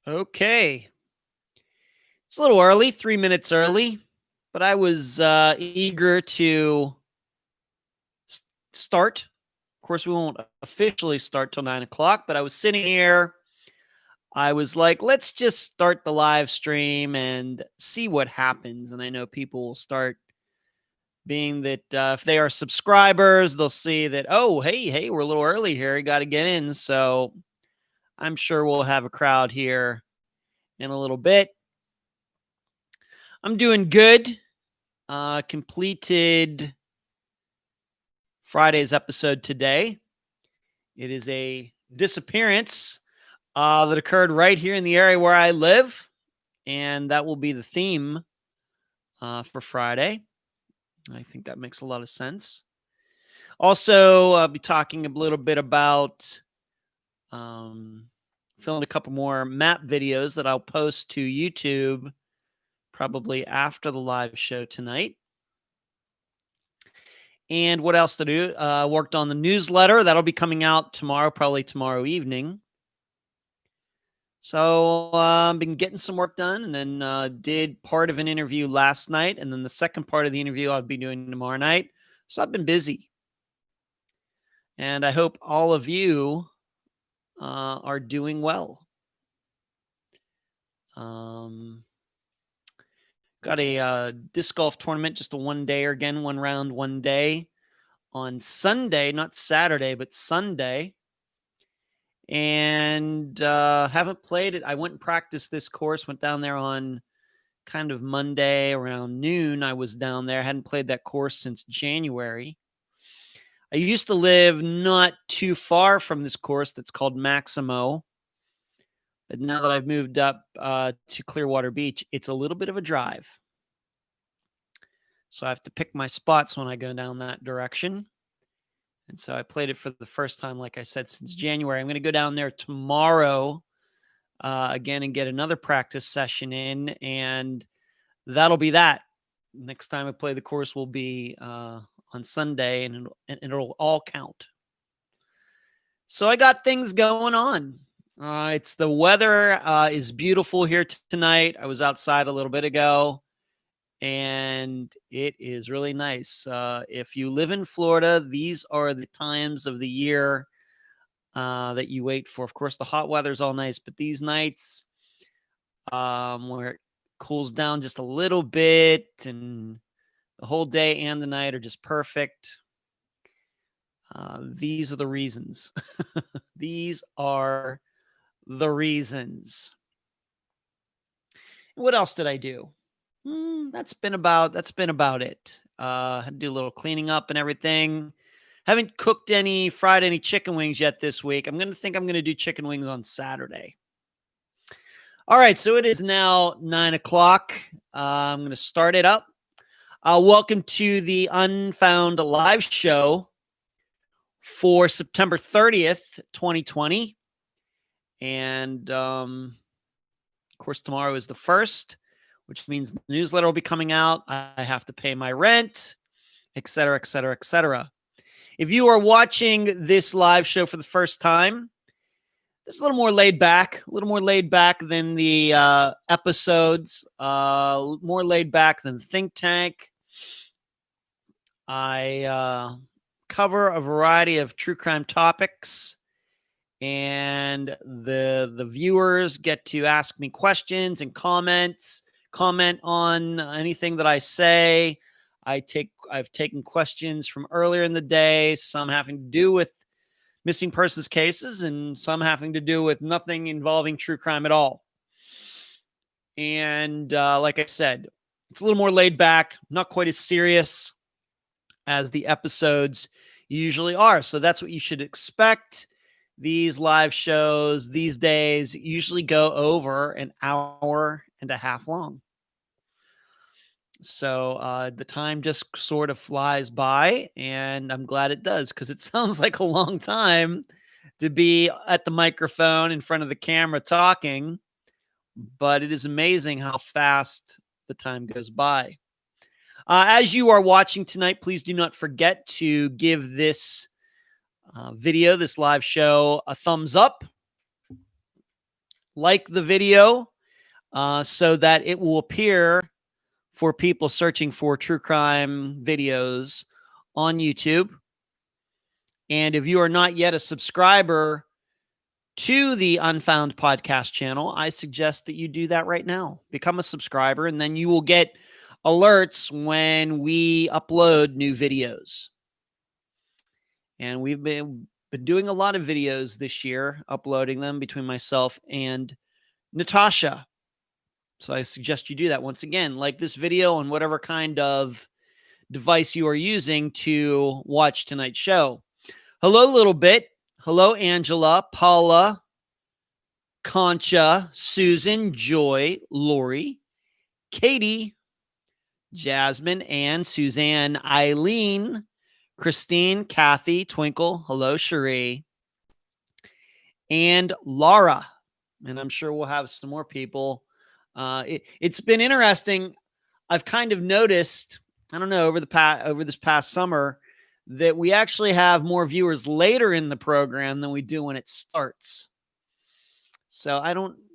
Okay. It's a little early, 3 minutes early, but I was eager to start. Of course, we won't officially start till 9 o'clock, but I was sitting here. I was like, let's just start the live stream and see what happens. And I know people will start being that if they are subscribers, they'll see that, oh, hey, we're a little early here. You got to get in. So I'm sure we'll have a crowd here in a little bit. I'm doing good. Completed Friday's episode today. It is a disappearance that occurred right here in the area where I live, and that will be the theme for Friday. I think that makes a lot of sense. Also, I'll be talking a little bit about filming a couple more map videos that I'll post to YouTube probably after the live show tonight. And what else to do? Worked on the newsletter. That'll be coming out tomorrow, probably tomorrow evening. So I've been getting some work done, and then did part of an interview last night, and then the second part of the interview I'll be doing tomorrow night. So I've been busy. And I hope all of you are doing well. Got a disc golf tournament, just a one-dayer again, one round, one day on Sunday, not Saturday, but Sunday. And haven't played it. I went and practiced this course, went down there on kind of Monday around noon. I was down there. I hadn't played that course since January. I used to live not too far from this course that's called Maximo. But now that I've moved up to Clearwater Beach, it's a little bit of a drive. So I have to pick my spots when I go down that direction. And so I played it for the first time, like I said, since January. I'm going to go down there tomorrow again and get another practice session in. And that'll be that. Next time I play the course will be on Sunday, and it'll all count. So I got things going on. It's the weather is beautiful here tonight. I was outside a little bit ago, and it is really nice. If you live in Florida, these are the times of the year that you wait for. Of course, the hot weather is all nice, but these nights where it cools down just a little bit and the whole day and the night are just perfect. These are the reasons. These are the reasons. What else did I do? That's been about it. Had to do a little cleaning up and everything. Haven't fried any chicken wings yet this week. I'm going to do chicken wings on Saturday. All right, so it is now 9 o'clock. I'm going to start it up. Welcome to the Unfound Live Show for September 30th, 2020. And, of course, tomorrow is the 1st, which means the newsletter will be coming out. I have to pay my rent, et cetera, et cetera, et cetera. If you are watching this live show for the first time, this is a little more laid back than the episodes, more laid back than Think Tank. I cover a variety of true crime topics, and the viewers get to ask me questions and comment on anything that I say. I've taken questions from earlier in the day, some having to do with missing persons cases and some having to do with nothing involving true crime at all. And like I said, it's a little more laid back, not quite as serious as the episodes usually are. So that's what you should expect. These live shows these days usually go over an hour and a half long. So the time just sort of flies by, and I'm glad it does, because it sounds like a long time to be at the microphone in front of the camera talking, but it is amazing how fast the time goes by. As you are watching tonight, please do not forget to give this video, this live show, a thumbs up. like the video so that it will appear for people searching for true crime videos on YouTube. And if you are not yet a subscriber to the Unfound Podcast Channel, I suggest that you do that right now. Become a subscriber, and then you will get alerts when we upload new videos. And we've been doing a lot of videos this year, uploading them between myself and Natasha. So I suggest you do that. Once again, like this video on whatever kind of device you are using to watch tonight's show. Hello, Little Bit. Hello, Angela, Paula, Concha, Susan, Joy, Lori, Katie, Jasmine, Ann, Suzanne, Eileen, Christine, Kathy, Twinkle, hello, Cherie, and Laura. And I'm sure we'll have some more people. It's been interesting. I've kind of noticed, I don't know, over this past summer, that we actually have more viewers later in the program than we do when it starts. So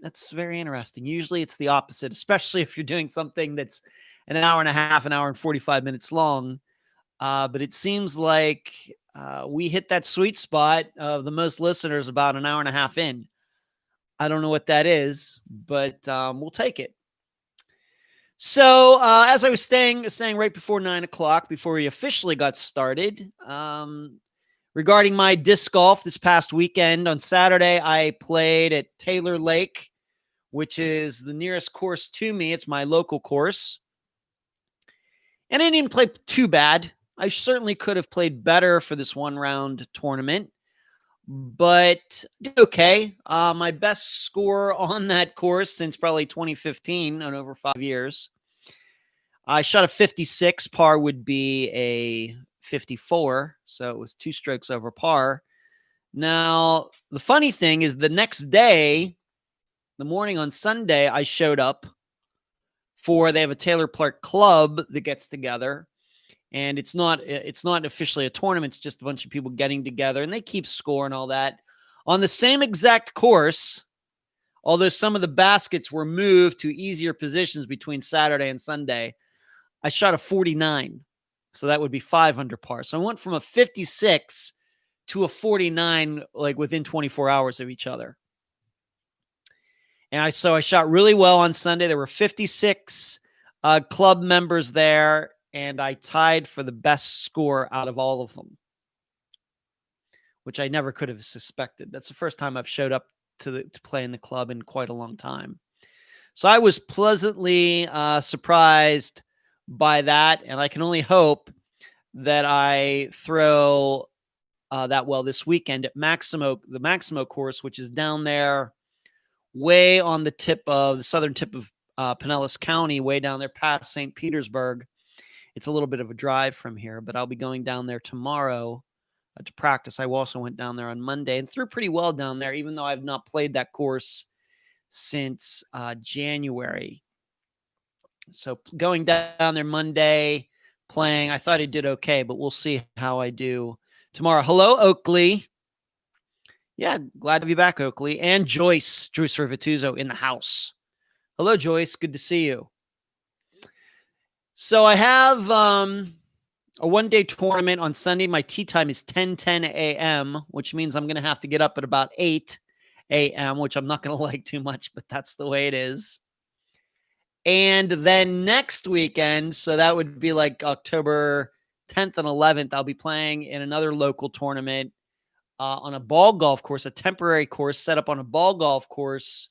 that's very interesting. Usually it's the opposite, especially if you're doing something that's an hour and a half, an hour and 45 minutes long. But it seems like we hit that sweet spot of the most listeners about an hour and a half in. I don't know what that is, but we'll take it. So as I was saying right before 9 o'clock, before we officially got started, regarding my disc golf this past weekend, on Saturday, I played at Taylor Lake, which is the nearest course to me. It's my local course. And I didn't play too bad. I certainly could have played better for this one-round tournament, but did okay. My best score on that course since probably 2015, in over 5 years. I shot a 56. Par would be a 54, so it was 2 strokes over par. Now, the funny thing is the next day, the morning on Sunday, I showed up they have a Taylor Park club that gets together. And it's not officially a tournament. It's just a bunch of people getting together, and they keep score and all that. On the same exact course, although some of the baskets were moved to easier positions between Saturday and Sunday, I shot a 49. So that would be 5 under par. So I went from a 56 to a 49, like within 24 hours of each other. And I shot really well on Sunday. There were 56 club members there, and I tied for the best score out of all of them, which I never could have suspected. That's the first time I've showed up to play in the club in quite a long time. So I was pleasantly surprised by that, and I can only hope that I throw that well this weekend at the Maximo course, which is down there way on the southern tip of Pinellas County, way down there past St. Petersburg. It's a little bit of a drive from here, but I'll be going down there tomorrow to practice. I also went down there on Monday and threw pretty well down there, even though I've not played that course since January. So going down there Monday, playing, I thought I did okay, but we'll see how I do tomorrow. Hello, Oakley. Yeah, glad to be back, Oakley. And Joyce Rivituzzo in the house. Hello, Joyce. Good to see you. So I have a one-day tournament on Sunday. My tee time is 10:10 a.m., which means I'm going to have to get up at about 8 a.m., which I'm not going to like too much, but that's the way it is. And then next weekend, so that would be like October 10th and 11th, I'll be playing in another local tournament on a ball golf course, a temporary course set up on a ball golf course.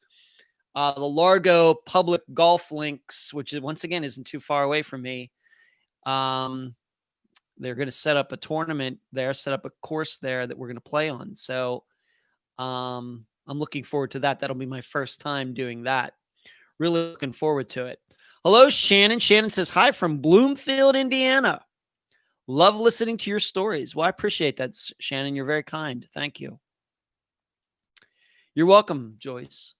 The Largo Public Golf Links, which once again isn't too far away from me. They're going to set up a tournament there, set up a course there that we're going to play on. So I'm looking forward to that. That'll be my first time doing that. Really looking forward to it. Hello, Shannon. Shannon says, hi from Bloomfield, Indiana. Love listening to your stories. Well, I appreciate that, Shannon. You're very kind. Thank you. You're welcome, Joyce.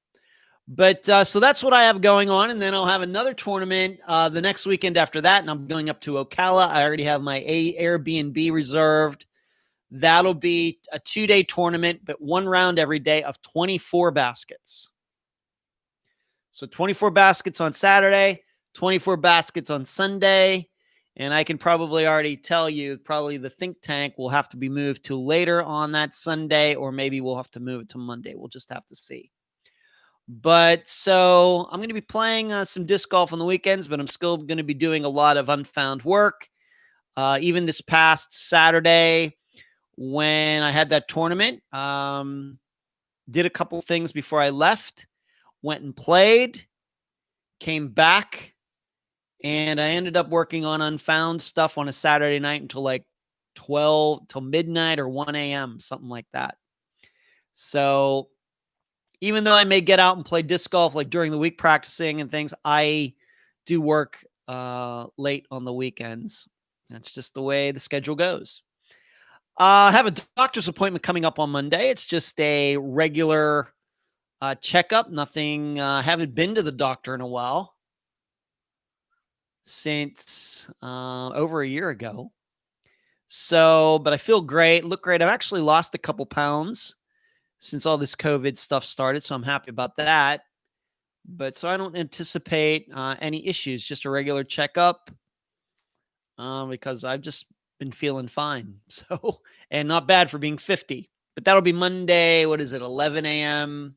But so that's what I have going on. And then I'll have another tournament the next weekend after that. And I'm going up to Ocala. I already have my Airbnb reserved. That'll be a 2-day tournament, but one round every day of 24 baskets. So 24 baskets on Saturday, 24 baskets on Sunday. And I can probably already tell you, probably the think tank will have to be moved to later on that Sunday, or maybe we'll have to move it to Monday. We'll just have to see. But so I'm going to be playing some disc golf on the weekends, but I'm still going to be doing a lot of Unfound work. Even this past Saturday, when I had that tournament, did a couple things before I left, went and played, came back, and I ended up working on Unfound stuff on a Saturday night until like 12, till midnight or 1 a.m., something like that. So even though I may get out and play disc golf like during the week practicing and things, I do work late on the weekends. That's just the way the schedule goes. I have a doctor's appointment coming up on Monday. It's just a regular checkup. Nothing, haven't been to the doctor in a while. Since over a year ago. So, but I feel great, look great. I've actually lost a couple pounds since all this COVID stuff started, so I'm happy about that. But so I don't anticipate any issues, just a regular checkup because I've just been feeling fine. So, and not bad for being 50. But that'll be Monday, 11 a.m.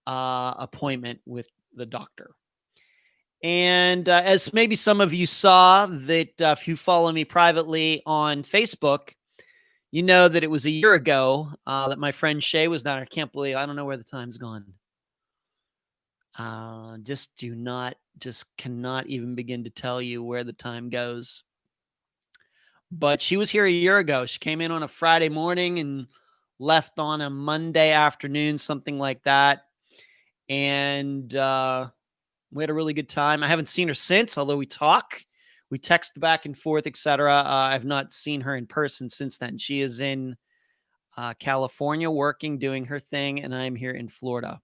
Appointment with the doctor. And as maybe some of you saw that if you follow me privately on Facebook, you know that it was a year ago that my friend Shay was down. I can't believe, I don't know where the time's gone. Just cannot even begin to tell you where the time goes. But she was here a year ago. She came in on a Friday morning and left on a Monday afternoon, something like that. And we had a really good time. I haven't seen her since, although we text back and forth, etc. I've not seen her in person since then. She is in California working, doing her thing, and I'm here in Florida.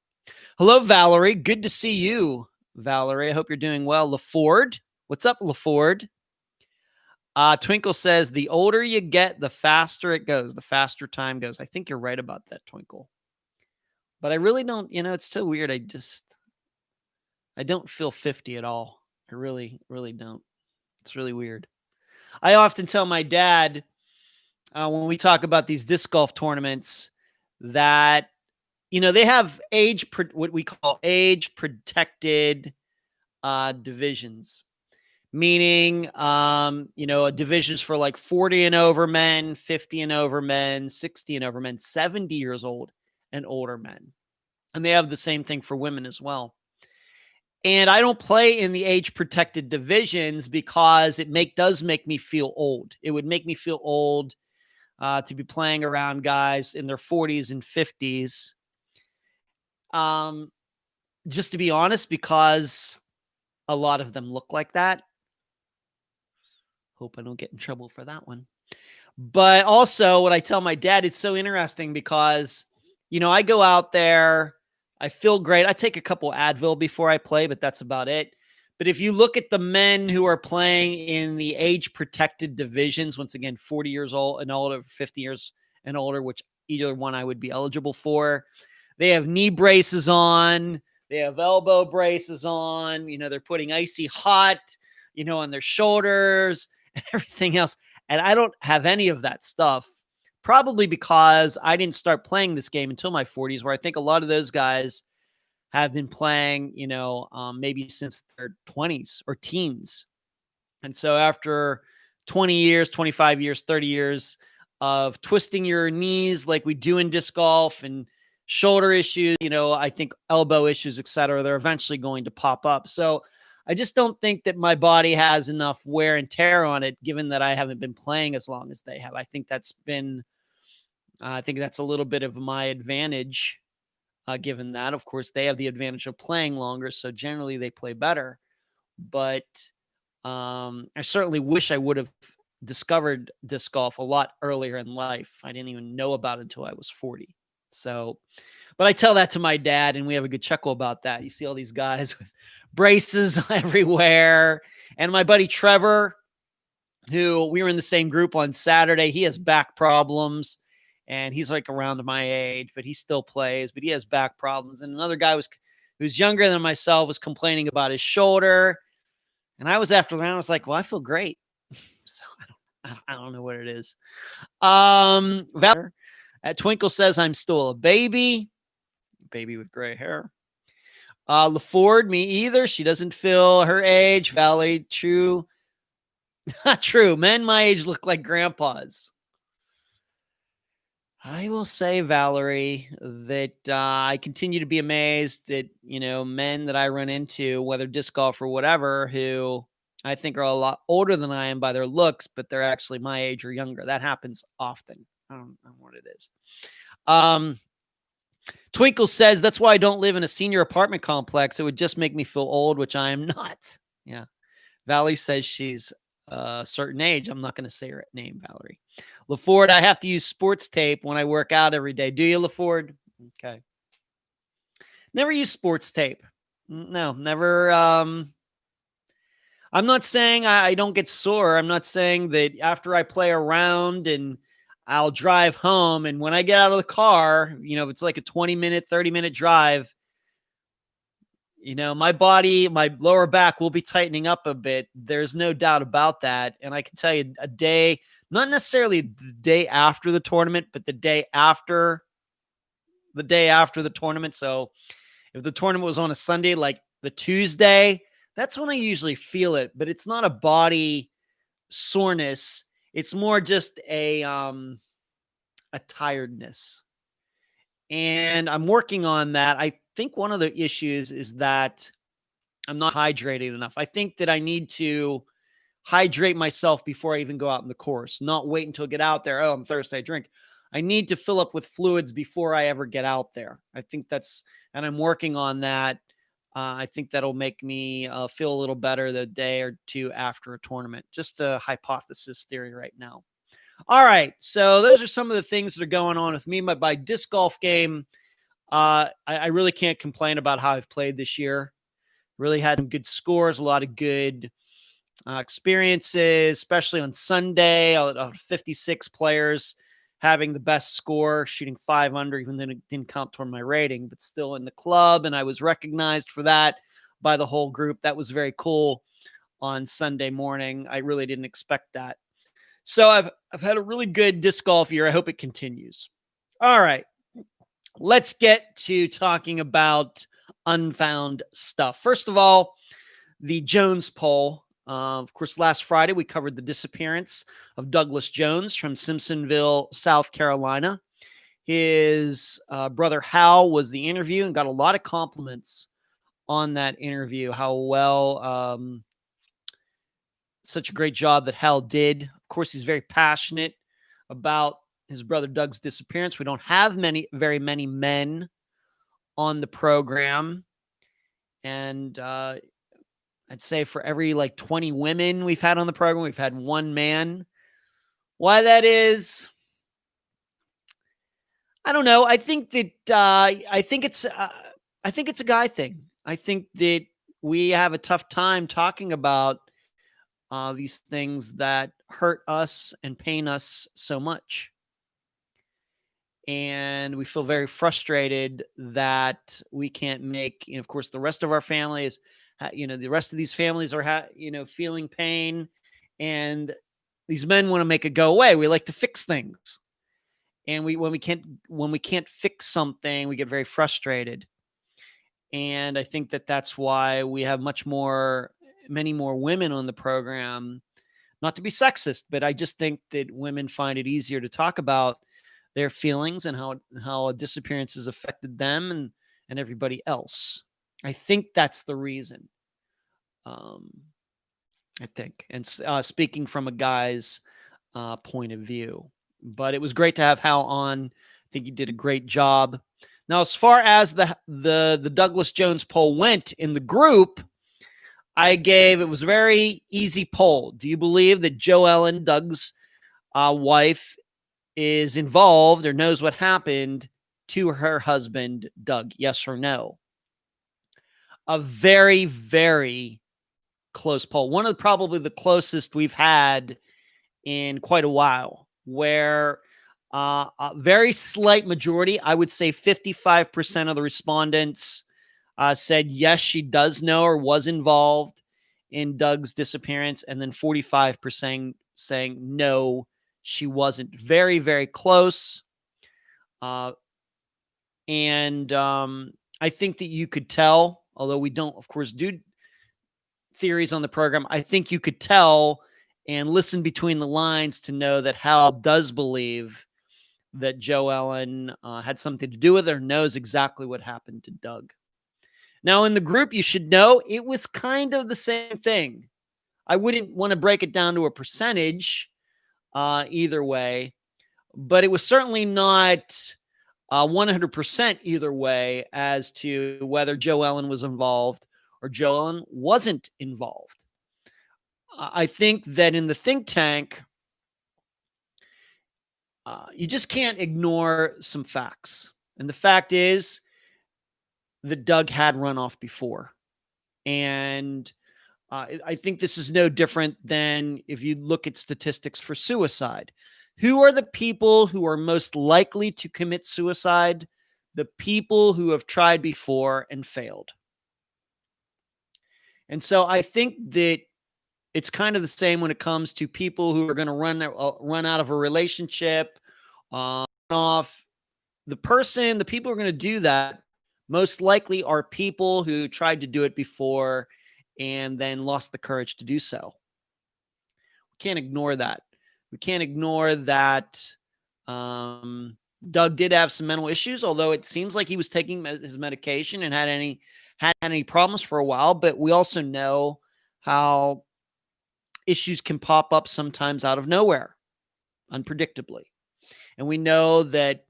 Hello, Valerie. Good to see you, Valerie. I hope you're doing well. LaFord. What's up, LaFord? Twinkle says, the older you get, the faster it goes, the faster time goes. I think you're right about that, Twinkle. But I really don't, it's so weird. I don't feel 50 at all. I really, really don't. It's really weird. I often tell my dad when we talk about these disc golf tournaments that, they have what we call age protected divisions, meaning, divisions for like 40 and over men, 50 and over men, 60 and over men, 70 years old and older men. And they have the same thing for women as well. And I don't play in the age-protected divisions because it does make me feel old. It would make me feel old to be playing around guys in their 40s and 50s. Just to be honest, because a lot of them look like that. Hope I don't get in trouble for that one. But also what I tell my dad is so interesting because, I go out there, I feel great. I take a couple Advil before I play, but that's about it. But if you look at the men who are playing in the age-protected divisions, once again, 40 years old and older, 50 years and older, which either one I would be eligible for, they have knee braces on. They have elbow braces on. They're putting icy hot, on their shoulders and everything else. And I don't have any of that stuff. Probably because I didn't start playing this game until my 40s, where I think a lot of those guys have been playing, maybe since their 20s or teens. And so after 20 years, 25 years, 30 years of twisting your knees like we do in disc golf and shoulder issues, I think elbow issues, etc., they're eventually going to pop up. So I just don't think that my body has enough wear and tear on it, given that I haven't been playing as long as they have. I think that's a little bit of my advantage, given that, of course, they have the advantage of playing longer. So generally they play better. But I certainly wish I would have discovered disc golf a lot earlier in life. I didn't even know about it until I was 40. So, but I tell that to my dad, and we have a good chuckle about that. You see all these guys with braces everywhere. And my buddy Trevor, who we were in the same group on Saturday, he has back problems. And he's like around my age, but he still plays, but he has back problems. And another guy who's younger than myself, was complaining about his shoulder. And I was after the round, I was like, well, I feel great. So I don't know what it is. Twinkle says I'm still a baby with gray hair. LaFord, me either. She doesn't feel her age. Valley, true. Not true. Men my age look like grandpas. I will say, Valerie, that I continue to be amazed that, men that I run into, whether disc golf or whatever, who I think are a lot older than I am by their looks, but they're actually my age or younger. That happens often. I don't know what it is. Twinkle says, that's why I don't live in a senior apartment complex. It would just make me feel old, which I am not. Yeah. Valerie says she's a certain age. I'm not going to say her name, Valerie. LaFord, I have to use sports tape when I work out every day. Do you, LaFord? Okay. Never use sports tape. No, never. I'm not saying I don't get sore. I'm not saying that after I play around and I'll drive home, and when I get out of the car, if it's like a 20-minute, 30-minute drive, my body, my lower back will be tightening up a bit. There's no doubt about that. And I can tell you a day, not necessarily the day after the tournament, but the day after the tournament. So if the tournament was on a Sunday, like the Tuesday, that's when I usually feel it, but it's not a body soreness. It's more just a tiredness. And I'm working on that. I think one of the issues is that I'm not hydrated enough. I think that I need to hydrate myself before I even go out in the course, not wait until I get out there. Oh, I'm thirsty, I drink. I need to fill up with fluids before I ever get out there. I think and I'm working on that. I think that'll make me feel a little better the day or two after a tournament. Just a hypothesis theory right now. All right. So those are some of the things that are going on with me. My disc golf game, I really can't complain about how I've played this year. Really had some good scores, a lot of good experiences, especially on Sunday. 56 players having the best score, shooting 5 under, even though it didn't count toward my rating, but still in the club. And I was recognized for that by the whole group. That was very cool on Sunday morning. I really didn't expect that. So I've had a really good disc golf year. I hope it continues. All right. Let's get to talking about Unfound stuff. First of all, the Jones poll. Of course, last Friday, we covered the disappearance of Douglas Jones from Simpsonville, South Carolina. His brother Hal was the interview and got a lot of compliments on that interview, how well, such a great job that Hal did. Of course, he's very passionate about his brother Doug's disappearance. We don't have very many men on the program. And I'd say for every 20 women we've had on the program, we've had one man. Why that is, I don't know. I think that I think it's a guy thing. I think that we have a tough time talking about these things that hurt us and pain us so much. And we feel very frustrated that we can't make, of course, the rest of our family is, the rest of these families are, feeling pain, and these men want to make it go away. We like to fix things. And when we can't fix something, we get very frustrated. And I think that that's why we have many more women on the program. Not to be sexist, but I just think that women find it easier to talk about their feelings and how a disappearance has affected them and everybody else. I think that's the reason. I think, and speaking from a guy's point of view, but it was great to have Hal on. I think he did a great job. Now, as far as the Douglas Jones poll went in the group, it was a very easy poll. Do you believe that Joellen, Doug's wife, is involved or knows what happened to her husband, Doug? Yes or no? A very, very close poll. One of probably the closest we've had in quite a while, where a very slight majority, I would say 55% of the respondents said yes, she does know or was involved in Doug's disappearance, and then 45% saying no, she wasn't. Very, very close. And I think that you could tell, although we don't, of course, do theories on the program, I think you could tell and listen between the lines to know that Hal does believe that Joe Ellen had something to do with it or knows exactly what happened to Doug. Now, in the group, you should know it was kind of the same thing. I wouldn't want to break it down to a percentage either way, but it was certainly not 100% either way as to whether Joe Ellen was involved or Joe Ellen wasn't involved. I think that in the think tank, you just can't ignore some facts. And the fact is that Doug had run off before. And I think this is no different than if you look at statistics for suicide. Who are the people who are most likely to commit suicide? The people who have tried before and failed. And so I think that it's kind of the same when it comes to people who are going to run out of a relationship, off. The people who are going to do that most likely are people who tried to do it before and then lost the courage to do so. We can't ignore that. We can't ignore that Doug did have some mental issues, although it seems like he was taking his medication and had any problems for a while. But we also know how issues can pop up sometimes out of nowhere, unpredictably. And we know that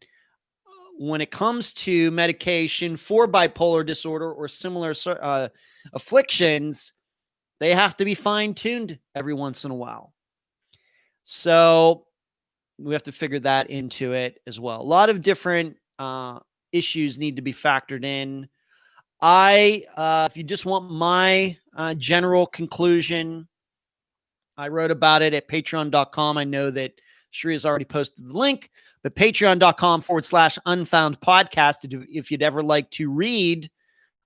when it comes to medication for bipolar disorder or similar afflictions, they have to be fine-tuned every once in a while. So we have to figure that into it as well. A lot of different issues need to be factored in. If you just want my general conclusion, I wrote about it at patreon.com. I know that Sheree has already posted the link, but patreon.com/Unfound Podcast. If you'd ever like to read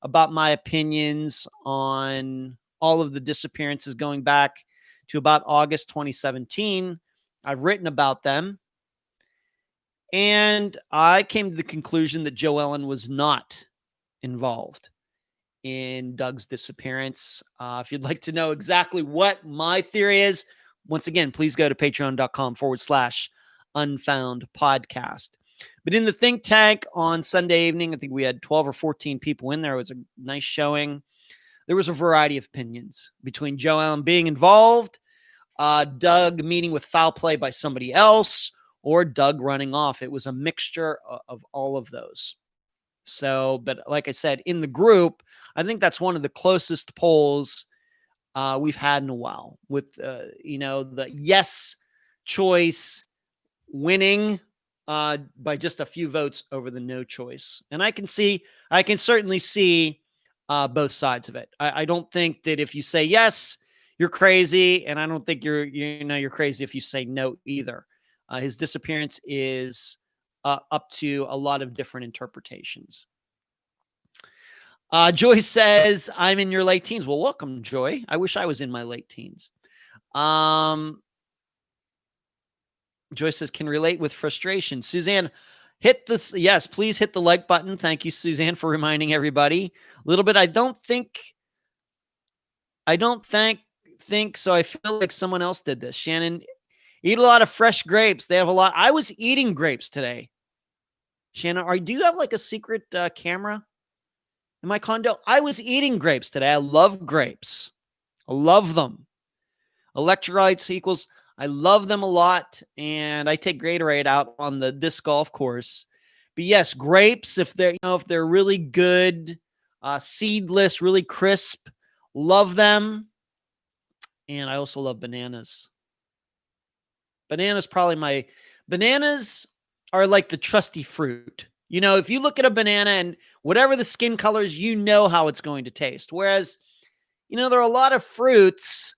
about my opinions on all of the disappearances going back to about August 2017, I've written about them. And I came to the conclusion that Joe Ellen was not involved in Doug's disappearance. If you'd like to know exactly what my theory is, once again, please go to patreon.com/Unfound Podcast. But in the think tank on Sunday evening, I think we had 12 or 14 people in there. It was a nice showing. There was a variety of opinions between Joe Ellen being involved, Doug meeting with foul play by somebody else, or Doug running off. It was a mixture of all of those. So, but like I said, in the group, I think that's one of the closest polls we've had in a while, with the yes choice winning by just a few votes over the no choice. And I can certainly see both sides of it. I don't think that if you say yes, you're crazy, and I don't think you're crazy if you say no either. His disappearance is up to a lot of different interpretations. Joy says, I'm in your late teens. Well, welcome, Joy. I wish I was in my late teens. Joy says, can relate with frustration. Suzanne, hit this. Yes, please hit the like button. Thank you, Suzanne, for reminding everybody a little bit. I don't think so. I feel like someone else did this. Shannon, eat a lot of fresh grapes. They have a lot. I was eating grapes today. Shannon, do you have like a secret camera in my condo? I was eating grapes today. I love grapes. I love them. Electrolytes equals, I love them a lot. And I take Gatorade out on the disc golf course. But yes, grapes, if they're really good, seedless, really crisp, love them. And I also love bananas. Bananas are like the trusty fruit. If you look at a banana and whatever the skin colors, you know how it's going to taste. Whereas, there are a lot of fruits,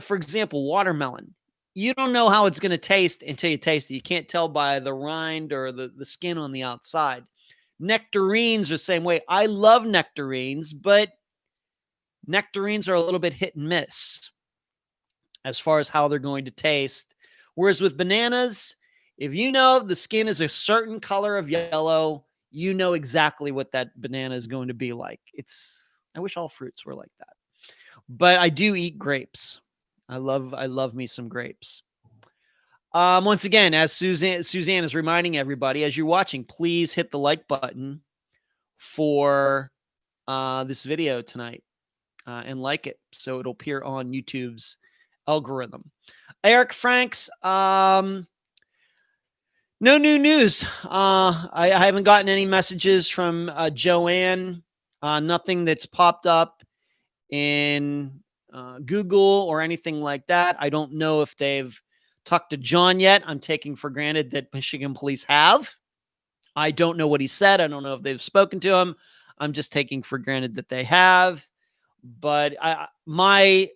for example, watermelon. You don't know how it's going to taste until you taste it. You can't tell by the rind or the skin on the outside. Nectarines are the same way. I love nectarines, but nectarines are a little bit hit and miss as far as how they're going to taste. Whereas with bananas, if you know the skin is a certain color of yellow, you know exactly what that banana is going to be like. I wish all fruits were like that. But I do eat grapes. I love me some grapes. Once again, as Suzanne is reminding everybody, as you're watching, please hit the like button for this video tonight and like it so it'll appear on YouTube's algorithm. Eric Franks, no new news. I haven't gotten any messages from Joanne. Nothing that's popped up in Google or anything like that. I don't know if they've talked to John yet. I'm taking for granted that Michigan police have. I don't know what he said. I don't know if they've spoken to him. I'm just taking for granted that they have. But my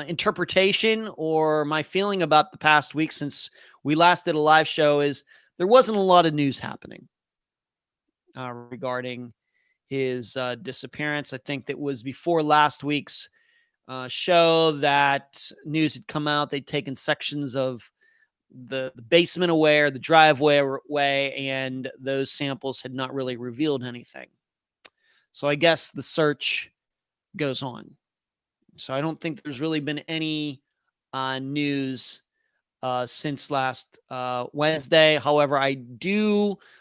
interpretation or my feeling about the past week since we last did a live show is there wasn't a lot of news happening regarding his disappearance. I think that was before last week's show that news had come out. They'd taken sections of the basement away or the driveway away, and those samples had not really revealed anything. So I guess the search goes on. So I don't think there's really been any news since last Wednesday. However, I've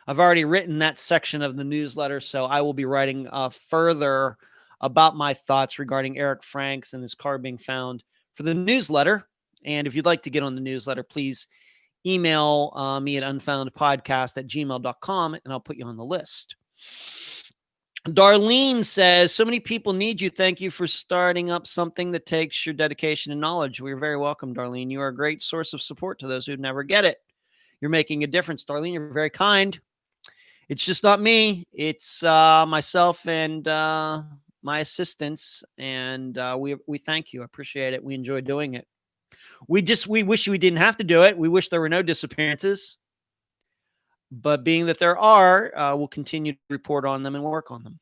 already written that section of the newsletter, so I will be writing further about my thoughts regarding Eric Franks and this car being found for the newsletter. And if you'd like to get on the newsletter, please email me at unfoundpodcast@gmail.com, and I'll put you on the list. Darlene says, so many people need you. Thank you for starting up something that takes your dedication and knowledge. We're very welcome, Darlene. You are a great source of support to those who never get it. You're making a difference, Darlene. You're very kind. It's just not me. It's myself and my assistants, and we thank you. I appreciate it. We enjoy doing it. We wish we didn't have to do it. We wish there were no disappearances. But being that there are, we'll continue to report on them and work on them.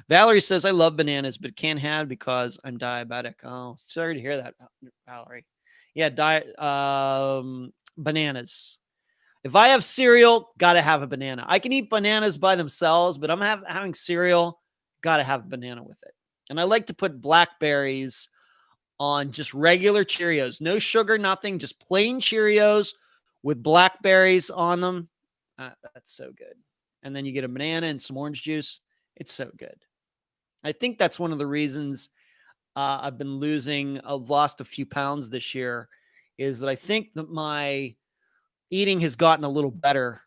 Valerie says, I love bananas, but can't have because I'm diabetic. Oh, sorry to hear that, Valerie. Yeah, bananas. If I have cereal, got to have a banana. I can eat bananas by themselves, but I'm having cereal, got to have a banana with it. And I like to put blackberries on just regular Cheerios. No sugar, nothing, just plain Cheerios with blackberries on them. That's so good. And then you get a banana and some orange juice. It's so good. I think that's one of the reasons I've lost a few pounds this year, is that I think that my eating has gotten a little better.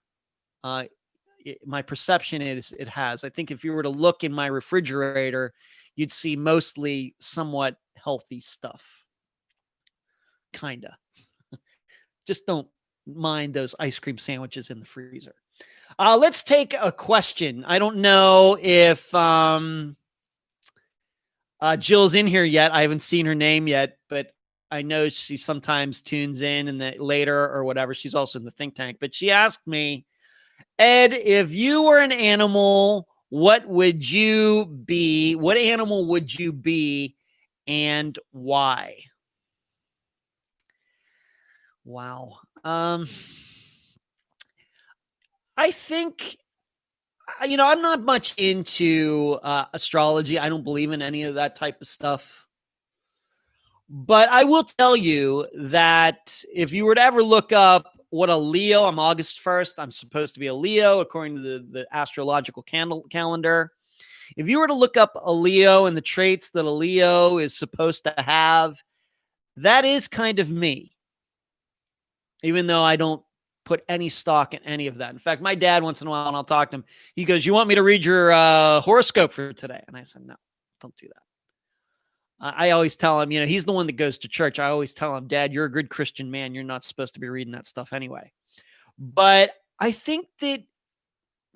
My perception is it has. I think if you were to look in my refrigerator, you'd see mostly somewhat healthy stuff. Kinda. Just don't mind those ice cream sandwiches in the freezer. Let's take a question. I don't know if Jill's in here yet. I haven't seen her name yet, but I know she sometimes tunes in and later or whatever. She's also in the think tank. But she asked me, Ed, if you were an animal, what would you be? What animal would you be and why? Wow. I think, I'm not much into astrology. I don't believe in any of that type of stuff. But I will tell you that if you were to ever look up what a Leo, I'm August 1st, I'm supposed to be a Leo according to the astrological calendar. If you were to look up a Leo and the traits that a Leo is supposed to have, that is kind of me. Even though I don't put any stock in any of that. In fact, my dad, once in a while, and I'll talk to him, he goes, you want me to read your horoscope for today? And I said, no, don't do that. I always tell him, he's the one that goes to church. I always tell him, Dad, you're a good Christian man. You're not supposed to be reading that stuff anyway. But I think that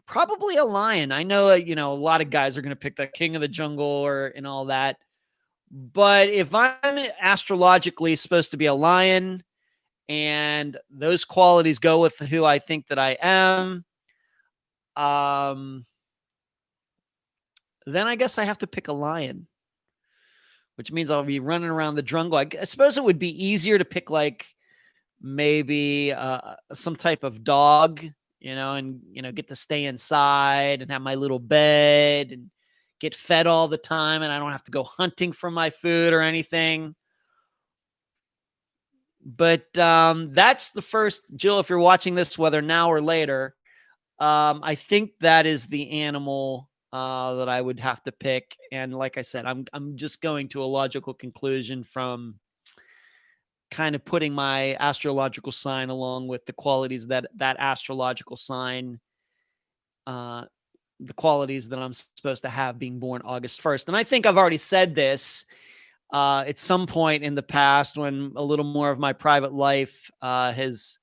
probably a lion. I know, a lot of guys are going to pick that king of the jungle and all that. But if I'm astrologically supposed to be a lion, and those qualities go with who I think that I am, then I guess I have to pick a lion, which means I'll be running around the jungle. I suppose it would be easier to pick like maybe some type of dog, and get to stay inside and have my little bed and get fed all the time, and I don't have to go hunting for my food or anything. But that's the first, Jill, if you're watching this, whether now or later, I think that is the animal that I would have to pick. And like I said, I'm just going to a logical conclusion from kind of putting my astrological sign along with the qualities that astrological sign, the qualities that I'm supposed to have being born August 1st. And I think I've already said this at some point in the past when a little more of my private life has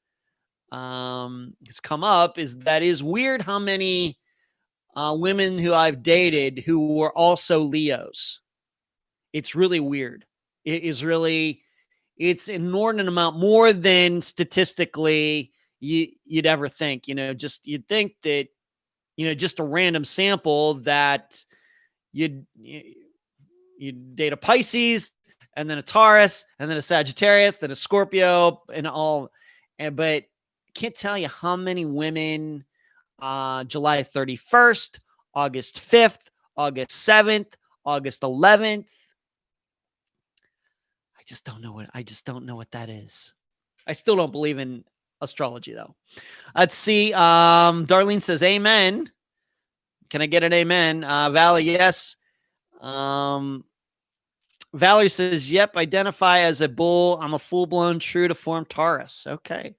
come up, is weird how many women who I've dated who were also Leos. It's really weird. It's an inordinate amount, more than statistically you'd ever think. You'd think that, just a random sample that you'd date a Pisces and then a Taurus and then a Sagittarius, then a Scorpio and all. But can't tell you how many women, July 31st, August 5th, August 7th, August 11th. I just don't know what that is. I still don't believe in astrology though. Let's see. Darlene says, amen. Can I get an amen? Valerie, yes. Valerie says, yep, identify as a bull. I'm a full-blown true to form Taurus. Okay.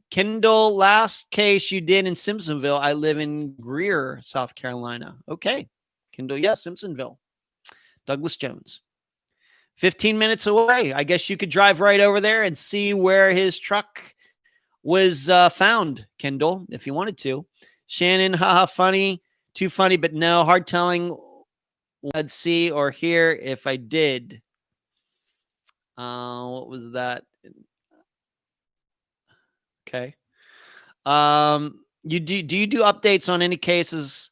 Kendall, last case you did in Simpsonville. I live in Greer, South Carolina. Okay. Kendall, yes, Simpsonville. Douglas Jones. 15 minutes away. I guess you could drive right over there and see where his truck was found, Kendall, if you wanted to. Shannon, haha, funny. Too funny, but no. Hard telling what I'd see or hear if I did. What was that? Okay. Do you do updates on any cases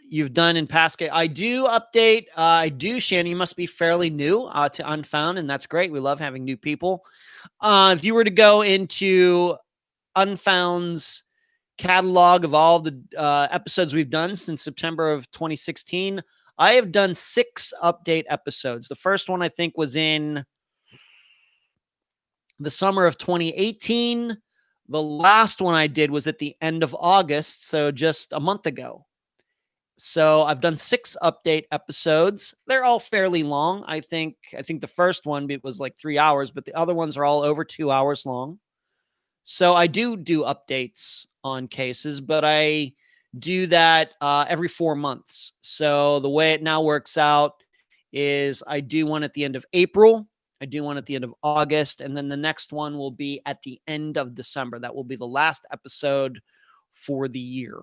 you've done in past? I do update. I do, Shannon. You must be fairly new to Unfound, and that's great. We love having new people. If you were to go into Unfound's catalog of all the episodes we've done since September of 2016, I have done 6 update episodes. The first one I think was in the summer of 2018. The last one I did was at the end of August, so just a month ago. So I've done 6 update episodes. They're all fairly long. I think the first one was like 3 hours, but the other ones are all over 2 hours long. So I do updates on cases, but I do that every 4 months. So the way it now works out is I do one at the end of April. I do one at the end of August, and then the next one will be at the end of December. That will be the last episode for the year.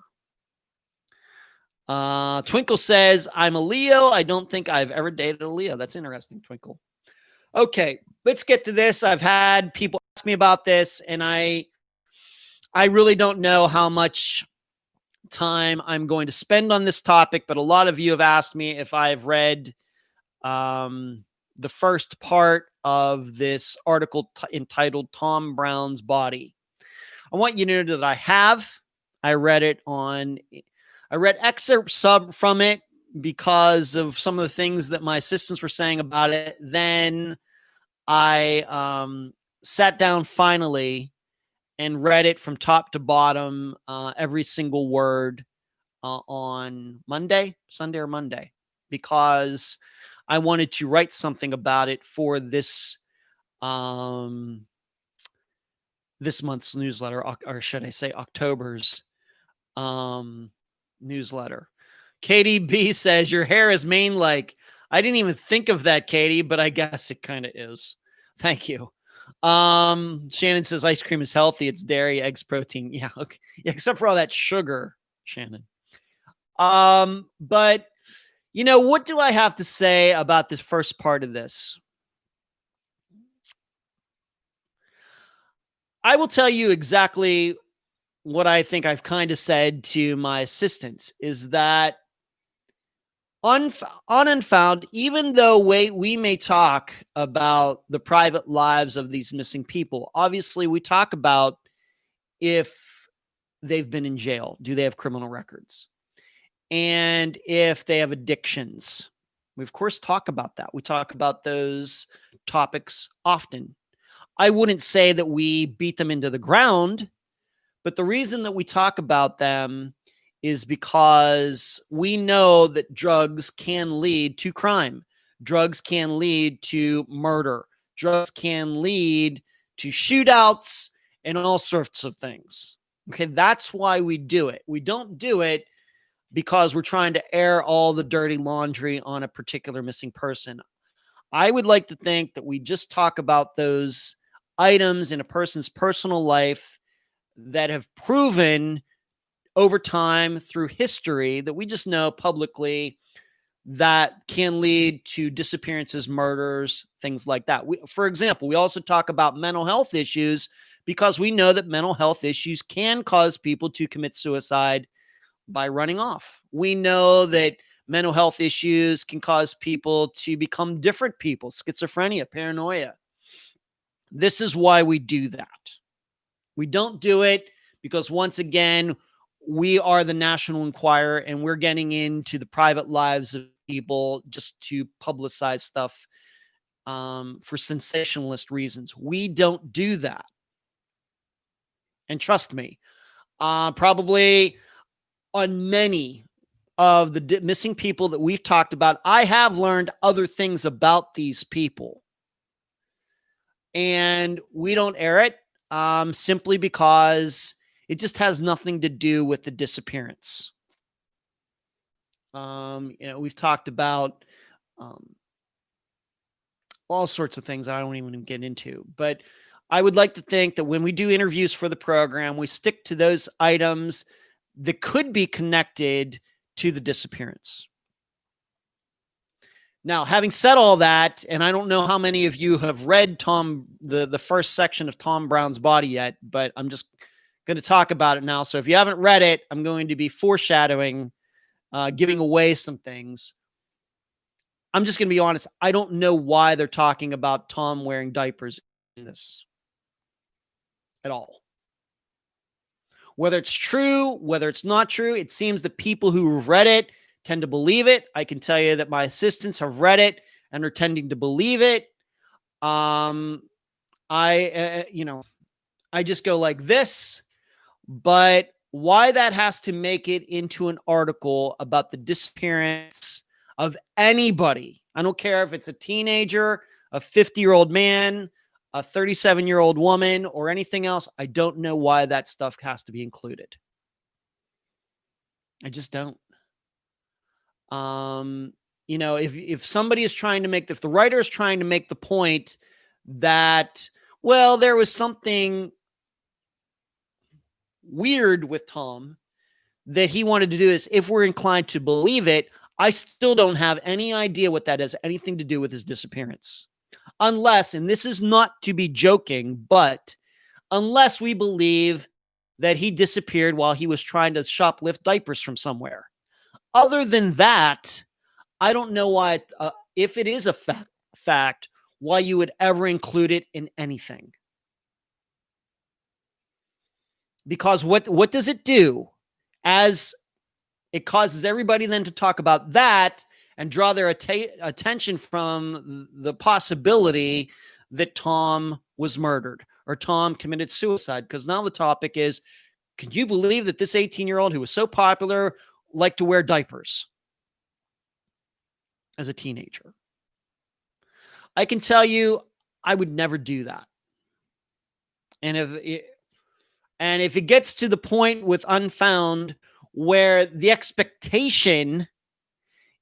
Twinkle says, I'm a Leo. I don't think I've ever dated a Leo. That's interesting, Twinkle. Okay, let's get to this. I've had people ask me about this, and I really don't know how much time I'm going to spend on this topic, but a lot of you have asked me if I've read the first part of this article entitled Tom Brown's Body. I want you to know that I have. I read excerpts from it because of some of the things that my assistants were saying about it. Then I sat down finally and read it from top to bottom, every single word on Sunday or Monday, because I wanted to write something about it for this this month's newsletter, or should I say October's newsletter. Katie B says, your hair is mane-like. I didn't even think of that, Katie, but I guess it kind of is. Thank you. Shannon says, ice cream is healthy. It's dairy, eggs, protein. Yeah, okay. Yeah, except for all that sugar, Shannon. But what do I have to say about this first part of this? I will tell you exactly what I think I've kind of said to my assistants is that on Unfound, even though we may talk about the private lives of these missing people, obviously we talk about if they've been in jail, do they have criminal records? And if they have addictions. We, of course, talk about that. We talk about those topics often. I wouldn't say that we beat them into the ground, but the reason that we talk about them is because we know that drugs can lead to crime. Drugs can lead to murder. Drugs can lead to shootouts and all sorts of things. Okay, that's why we do it. We don't do it because we're trying to air all the dirty laundry on a particular missing person. I would like to think that we just talk about those items in a person's personal life that have proven over time through history that we just know publicly that can lead to disappearances, murders, things like that. For example, we also talk about mental health issues because we know that mental health issues can cause people to commit suicide by running off. We know that mental health issues can cause people to become different people, schizophrenia, paranoia. This is why we do that. We don't do it because, once again, we are the National Enquirer and we're getting into the private lives of people just to publicize stuff for sensationalist reasons. We don't do that. And trust me, probably on many of the missing people that we've talked about, I have learned other things about these people. And we don't air it simply because it just has nothing to do with the disappearance. We've talked about all sorts of things I don't even get into, but I would like to think that when we do interviews for the program, we stick to those items that could be connected to the disappearance. Now, having said all that, and I don't know how many of you have read the first section of Tom Brown's Body yet, but I'm just going to talk about it now. So if you haven't read it, I'm going to be foreshadowing, giving away some things. I'm just going to be honest. I don't know why they're talking about Tom wearing diapers in this at all. Whether it's true, whether it's not true, it seems the people who have read it tend to believe it. I can tell you that my assistants have read it and are tending to believe it. I just go like this, but why that has to make it into an article about the disappearance of anybody, I don't care if it's a teenager, a 50-year-old man, a 37-year-old woman, or anything else, I don't know why that stuff has to be included. I just don't. If somebody is trying to if the writer is trying to make the point that, well, there was something weird with Tom that he wanted to do this, if we're inclined to believe it, I still don't have any idea what that has anything to do with his disappearance. Unless, and this is not to be joking, but unless we believe that he disappeared while he was trying to shoplift diapers from somewhere. Other than that, I don't know why, if it is a fact, why you would ever include it in anything. Because what does it do? As it causes everybody then to talk about that and draw their attention from the possibility that Tom was murdered or Tom committed suicide. Because now the topic is, can you believe that this 18-year-old who was so popular liked to wear diapers as a teenager? I can tell you, I would never do that. And if it gets to the point with Unfound where the expectation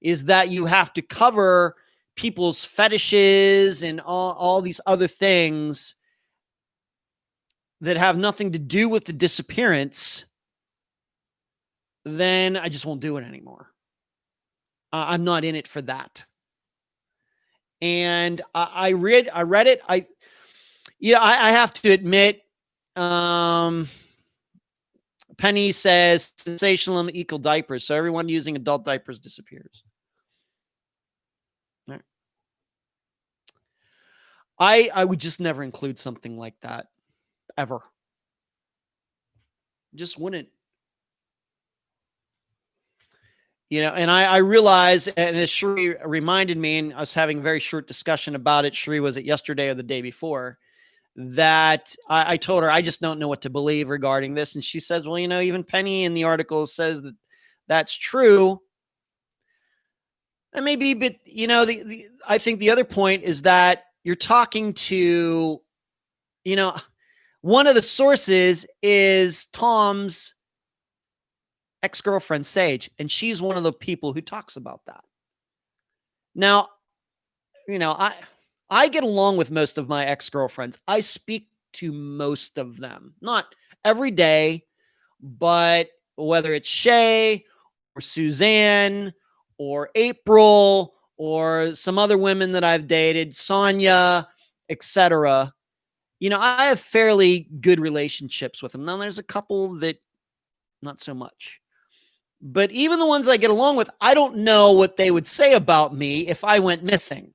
is that you have to cover people's fetishes and all these other things that have nothing to do with the disappearance, then I just won't do it anymore. I'm not in it for that. And I read it. I have to admit, Penny says sensationalism equal diapers. So everyone using adult diapers disappears. Right. I would just never include something like that ever. Just wouldn't. You know, and I realize, and as Sheree reminded me, and I was having a very short discussion about it. Sheree, was it yesterday or the day before? That I told her, I just don't know what to believe regarding this. And she says, well, you know, even Penny in the article says that that's true. And maybe, but you know, I think the other point is that you're talking to, you know, one of the sources is Tom's ex-girlfriend, Sage, and she's one of the people who talks about that. Now, you know, I get along with most of my ex-girlfriends. I speak to most of them, not every day, but whether it's Shay or Suzanne or April or some other women that I've dated, Sonia, etc. You know, I have fairly good relationships with them. Now, there's a couple that not so much. But even the ones I get along with, I don't know what they would say about me if I went missing.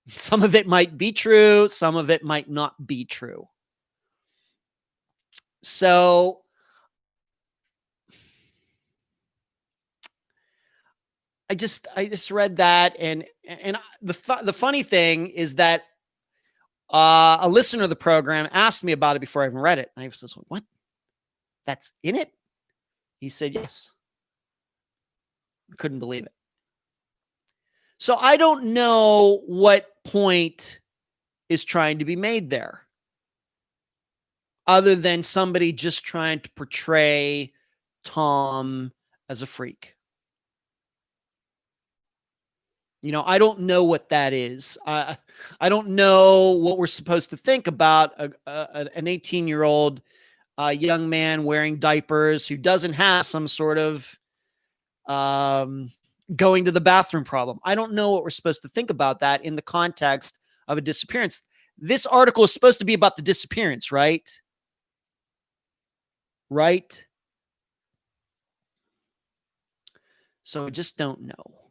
Some of it might be true. Some of it might not be true. So I just read that. And the funny thing is that a listener of the program asked me about it before I even read it. And I said, what? That's in it? He said, yes. I couldn't believe it. So I don't know what point is trying to be made there, other than somebody just trying to portray Tom as a freak. You know, I don't know what that is. I don't know what we're supposed to think about an 18-year-old young man wearing diapers who doesn't have some sort of going to the bathroom problem. I don't know what we're supposed to think about that in the context of a disappearance. This article is supposed to be about the disappearance, right? Right? So I just don't know.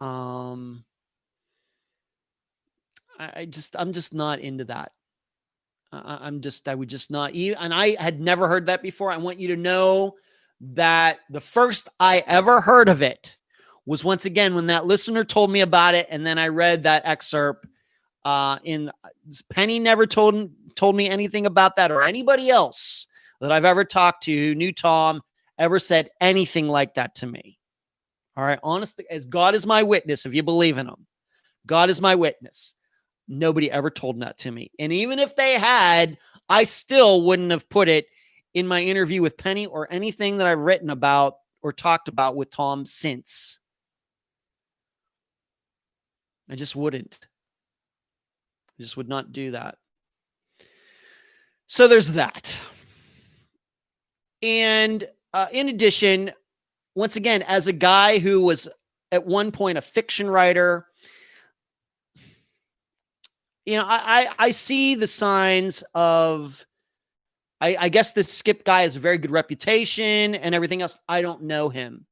I'm just not into that. I would just not, and I had never heard that before. I want you to know that the first I ever heard of it was once again when that listener told me about it, and then I read that excerpt. Penny never told me anything about that, or anybody else that I've ever talked to who knew Tom ever said anything like that to me. All right, honestly, as God is my witness, if you believe in him, God is my witness. Nobody ever told that to me. And even if they had, I still wouldn't have put it in my interview with Penny or anything that I've written about or talked about with Tom since. I just wouldn't. I just would not do that. So there's that. And in addition, once again, as a guy who was at one point a fiction writer, you know, I see the signs of, I guess this Skip guy has a very good reputation and everything else. I don't know him.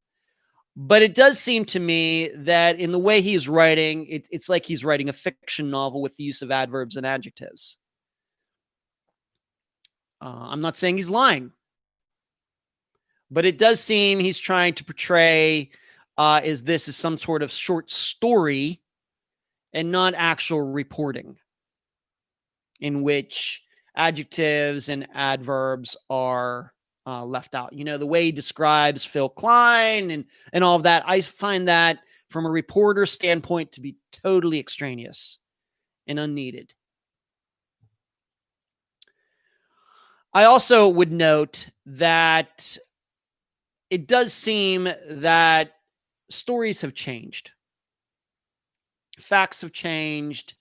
But it does seem to me that in the way he's writing, it's like he's writing a fiction novel with the use of adverbs and adjectives. I'm not saying he's lying, but it does seem he's trying to portray is this is some sort of short story and not actual reporting in which adjectives and adverbs are left out. You know, the way he describes Phil Klein and all of that, I find that from a reporter standpoint to be totally extraneous and unneeded. I also would note that it does seem that stories have changed. Facts have changed.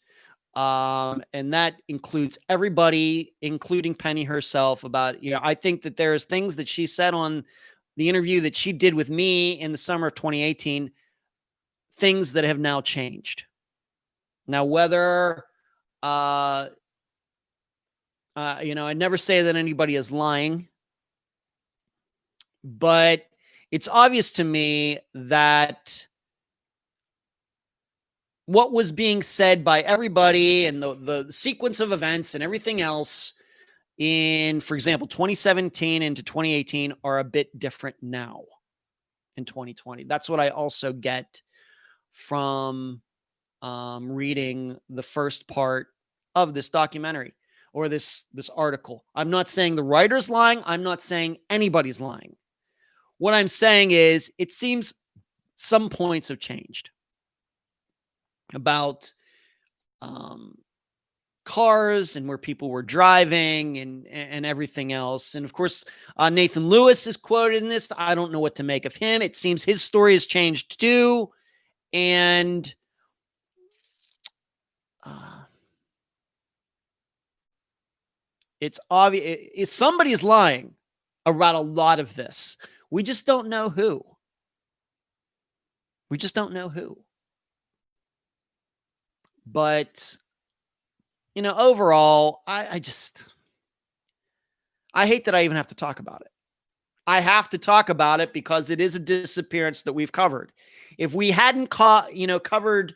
And that includes everybody, including Penny herself, about, you know, I think that there's things that she said on the interview that she did with me in the summer of 2018, things that have now changed. Now, whether I never say that anybody is lying, but it's obvious to me that what was being said by everybody and the sequence of events and everything else in, for example, 2017 into 2018 are a bit different now in 2020. That's what I also get from reading the first part of this documentary or this article. I'm not saying the writer's lying. I'm not saying anybody's lying. What I'm saying is it seems some points have changed about cars and where people were driving and everything else. And of course, Nathan Lewis is quoted in this. I don't know what to make of him. It seems his story has changed too. And it's obvious somebody's lying about a lot of this. We just don't know who. We just don't know who. But, overall, I hate that I even have to talk about it. I have to talk about it because it is a disappearance that we've covered. If we hadn't covered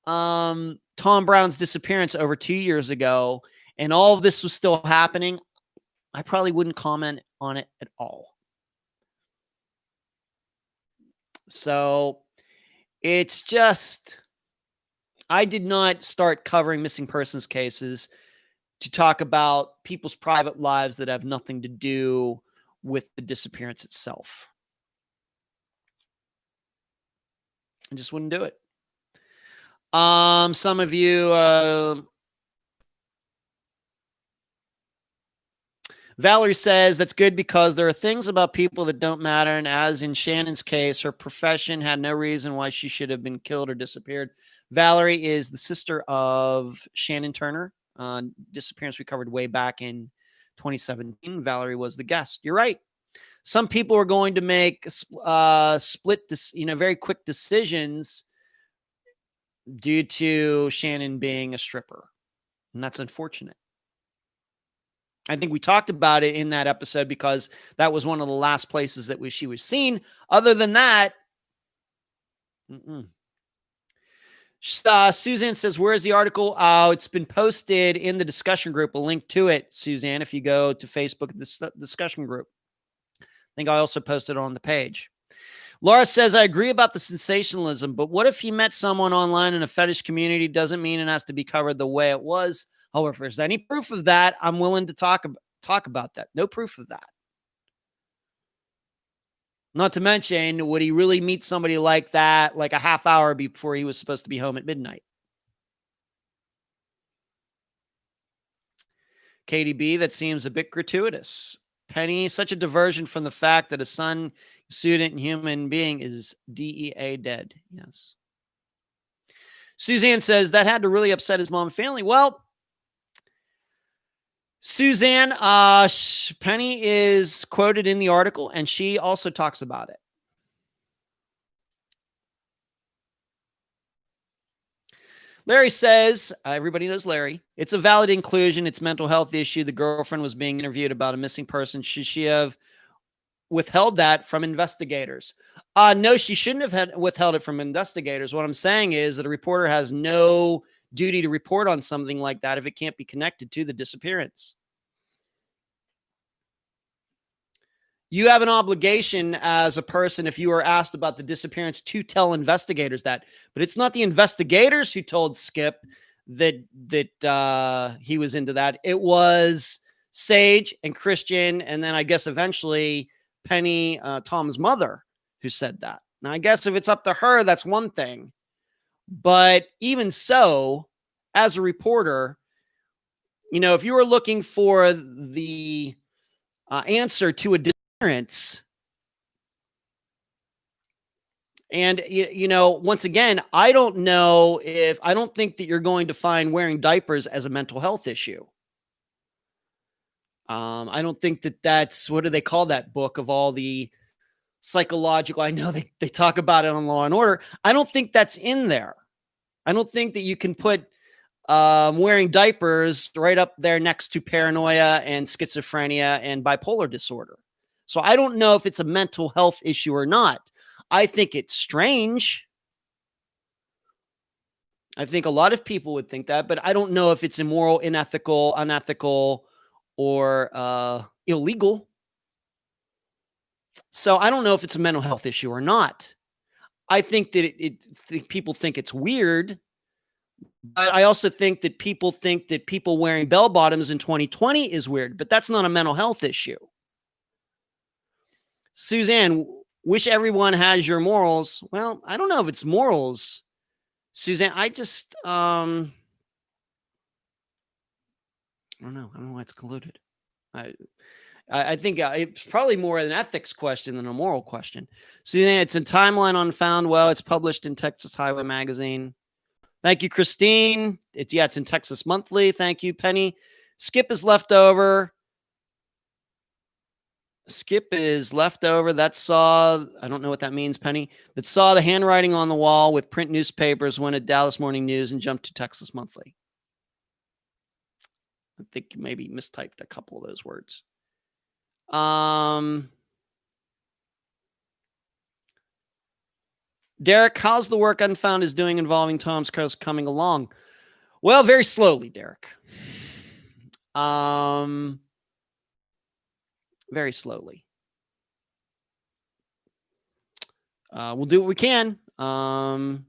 Tom Brown's disappearance over 2 years ago and all of this was still happening, I probably wouldn't comment on it at all. So it's just, I did not start covering missing persons cases to talk about people's private lives that have nothing to do with the disappearance itself. I just wouldn't do it. Some of you, Valerie says that's good because there are things about people that don't matter. And as in Shannon's case, her profession had no reason why she should have been killed or disappeared. Valerie is the sister of Shannon Turner. Disappearance we covered way back in 2017. Valerie was the guest. You're right. Some people are going to make very quick decisions due to Shannon being a stripper. And that's unfortunate. I think we talked about it in that episode because that was one of the last places that she was seen. Other than that, Suzanne says, where's the article? It's been posted in the discussion group. A link to it, Suzanne, if you go to Facebook, the discussion group. I think I also posted it on the page. Laura says, I agree about the sensationalism, but what if he met someone online in a fetish community? Doesn't mean it has to be covered the way it was. However, if there's any proof of that, I'm willing to talk about that. No proof of that. Not to mention, would he really meet somebody like that like a half hour before he was supposed to be home at midnight? KDB, that seems a bit gratuitous. Penny, such a diversion from the fact that a son, student, and human being is DEA dead. Yes. Suzanne says that had to really upset his mom and family. Well, Suzanne, Penny is quoted in the article, and she also talks about it. Larry says, everybody knows Larry. It's a valid inclusion. It's a mental health issue. The girlfriend was being interviewed about a missing person. Should she have withheld that from investigators? No, she shouldn't have withheld it from investigators. What I'm saying is that a reporter has no duty to report on something like that if it can't be connected to the disappearance. You have an obligation as a person, if you are asked about the disappearance, to tell investigators that. But it's not the investigators who told Skip that he was into that. It was Sage and Christian, and then I guess eventually Penny, Tom's mother, who said that. Now, I guess if it's up to her, that's one thing. But even so, as a reporter, if you were looking for the answer to a disappearance, and, once again, I don't think that you're going to find wearing diapers as a mental health issue. I don't think that that's, what do they call that book of all the psychological, I know they talk about it on Law and Order. I don't think that's in there. I don't think that you can put wearing diapers right up there next to paranoia and schizophrenia and bipolar disorder. So I don't know if it's a mental health issue or not. I think it's strange. I think a lot of people would think that, but I don't know if it's immoral, unethical, or illegal. So I don't know if it's a mental health issue or not. I think that people think it's weird, but I also think that people wearing bell bottoms in 2020 is weird, but that's not a mental health issue. Suzanne, wish everyone has your morals. Well, I don't know if it's morals, Suzanne. I just, I don't know. I don't know why it's colluded. I think it's probably more an ethics question than a moral question. Suzanne, it's a timeline on Unfound. Well, it's published in Texas Highway Magazine. Thank you, Christine. It's in Texas Monthly. Thank you, Penny. Skip is leftover. That saw, I don't know what that means, Penny. That saw the handwriting on the wall with print newspapers, went at Dallas Morning News and jumped to Texas Monthly. I think you maybe mistyped a couple of those words. Derek, how's the work Unfound is doing involving Tom's Curse coming along? Well, very slowly, Derek. Very slowly. We'll do what we can. But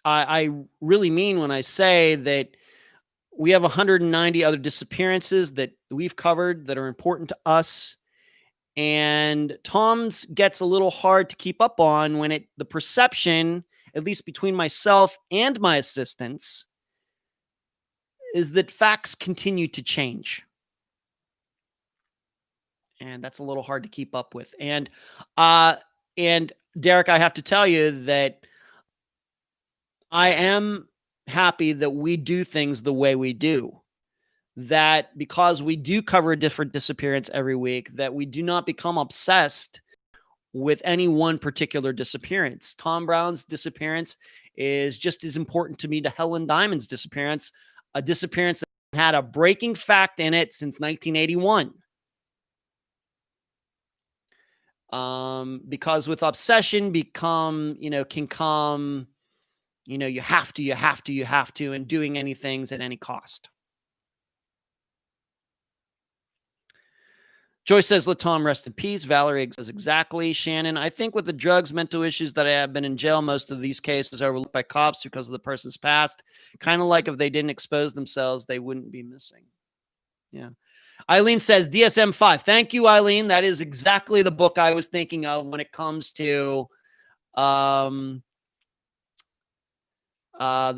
I really mean when I say that we have 190 other disappearances that we've covered that are important to us. And Tom's gets a little hard to keep up on when the perception, at least between myself and my assistants, is that facts continue to change. And that's a little hard to keep up with. And Derek, I have to tell you that I am happy that we do things the way we do. That because we do cover a different disappearance every week, that we do not become obsessed with any one particular disappearance. Tom Brown's disappearance is just as important to me to Hellen Dymond's disappearance, a disappearance that had a breaking fact in it since 1981. Because with obsession can come, you have to, and doing anything at any cost. Joyce says, let Tom rest in peace. Valerie says, exactly. Shannon, I think with the drugs, mental issues that I have been in jail, most of these cases are overlooked by cops because of the person's past. Kind of like if they didn't expose themselves, they wouldn't be missing. Yeah. Eileen says, DSM-5. Thank you, Eileen. That is exactly the book I was thinking of when it comes to the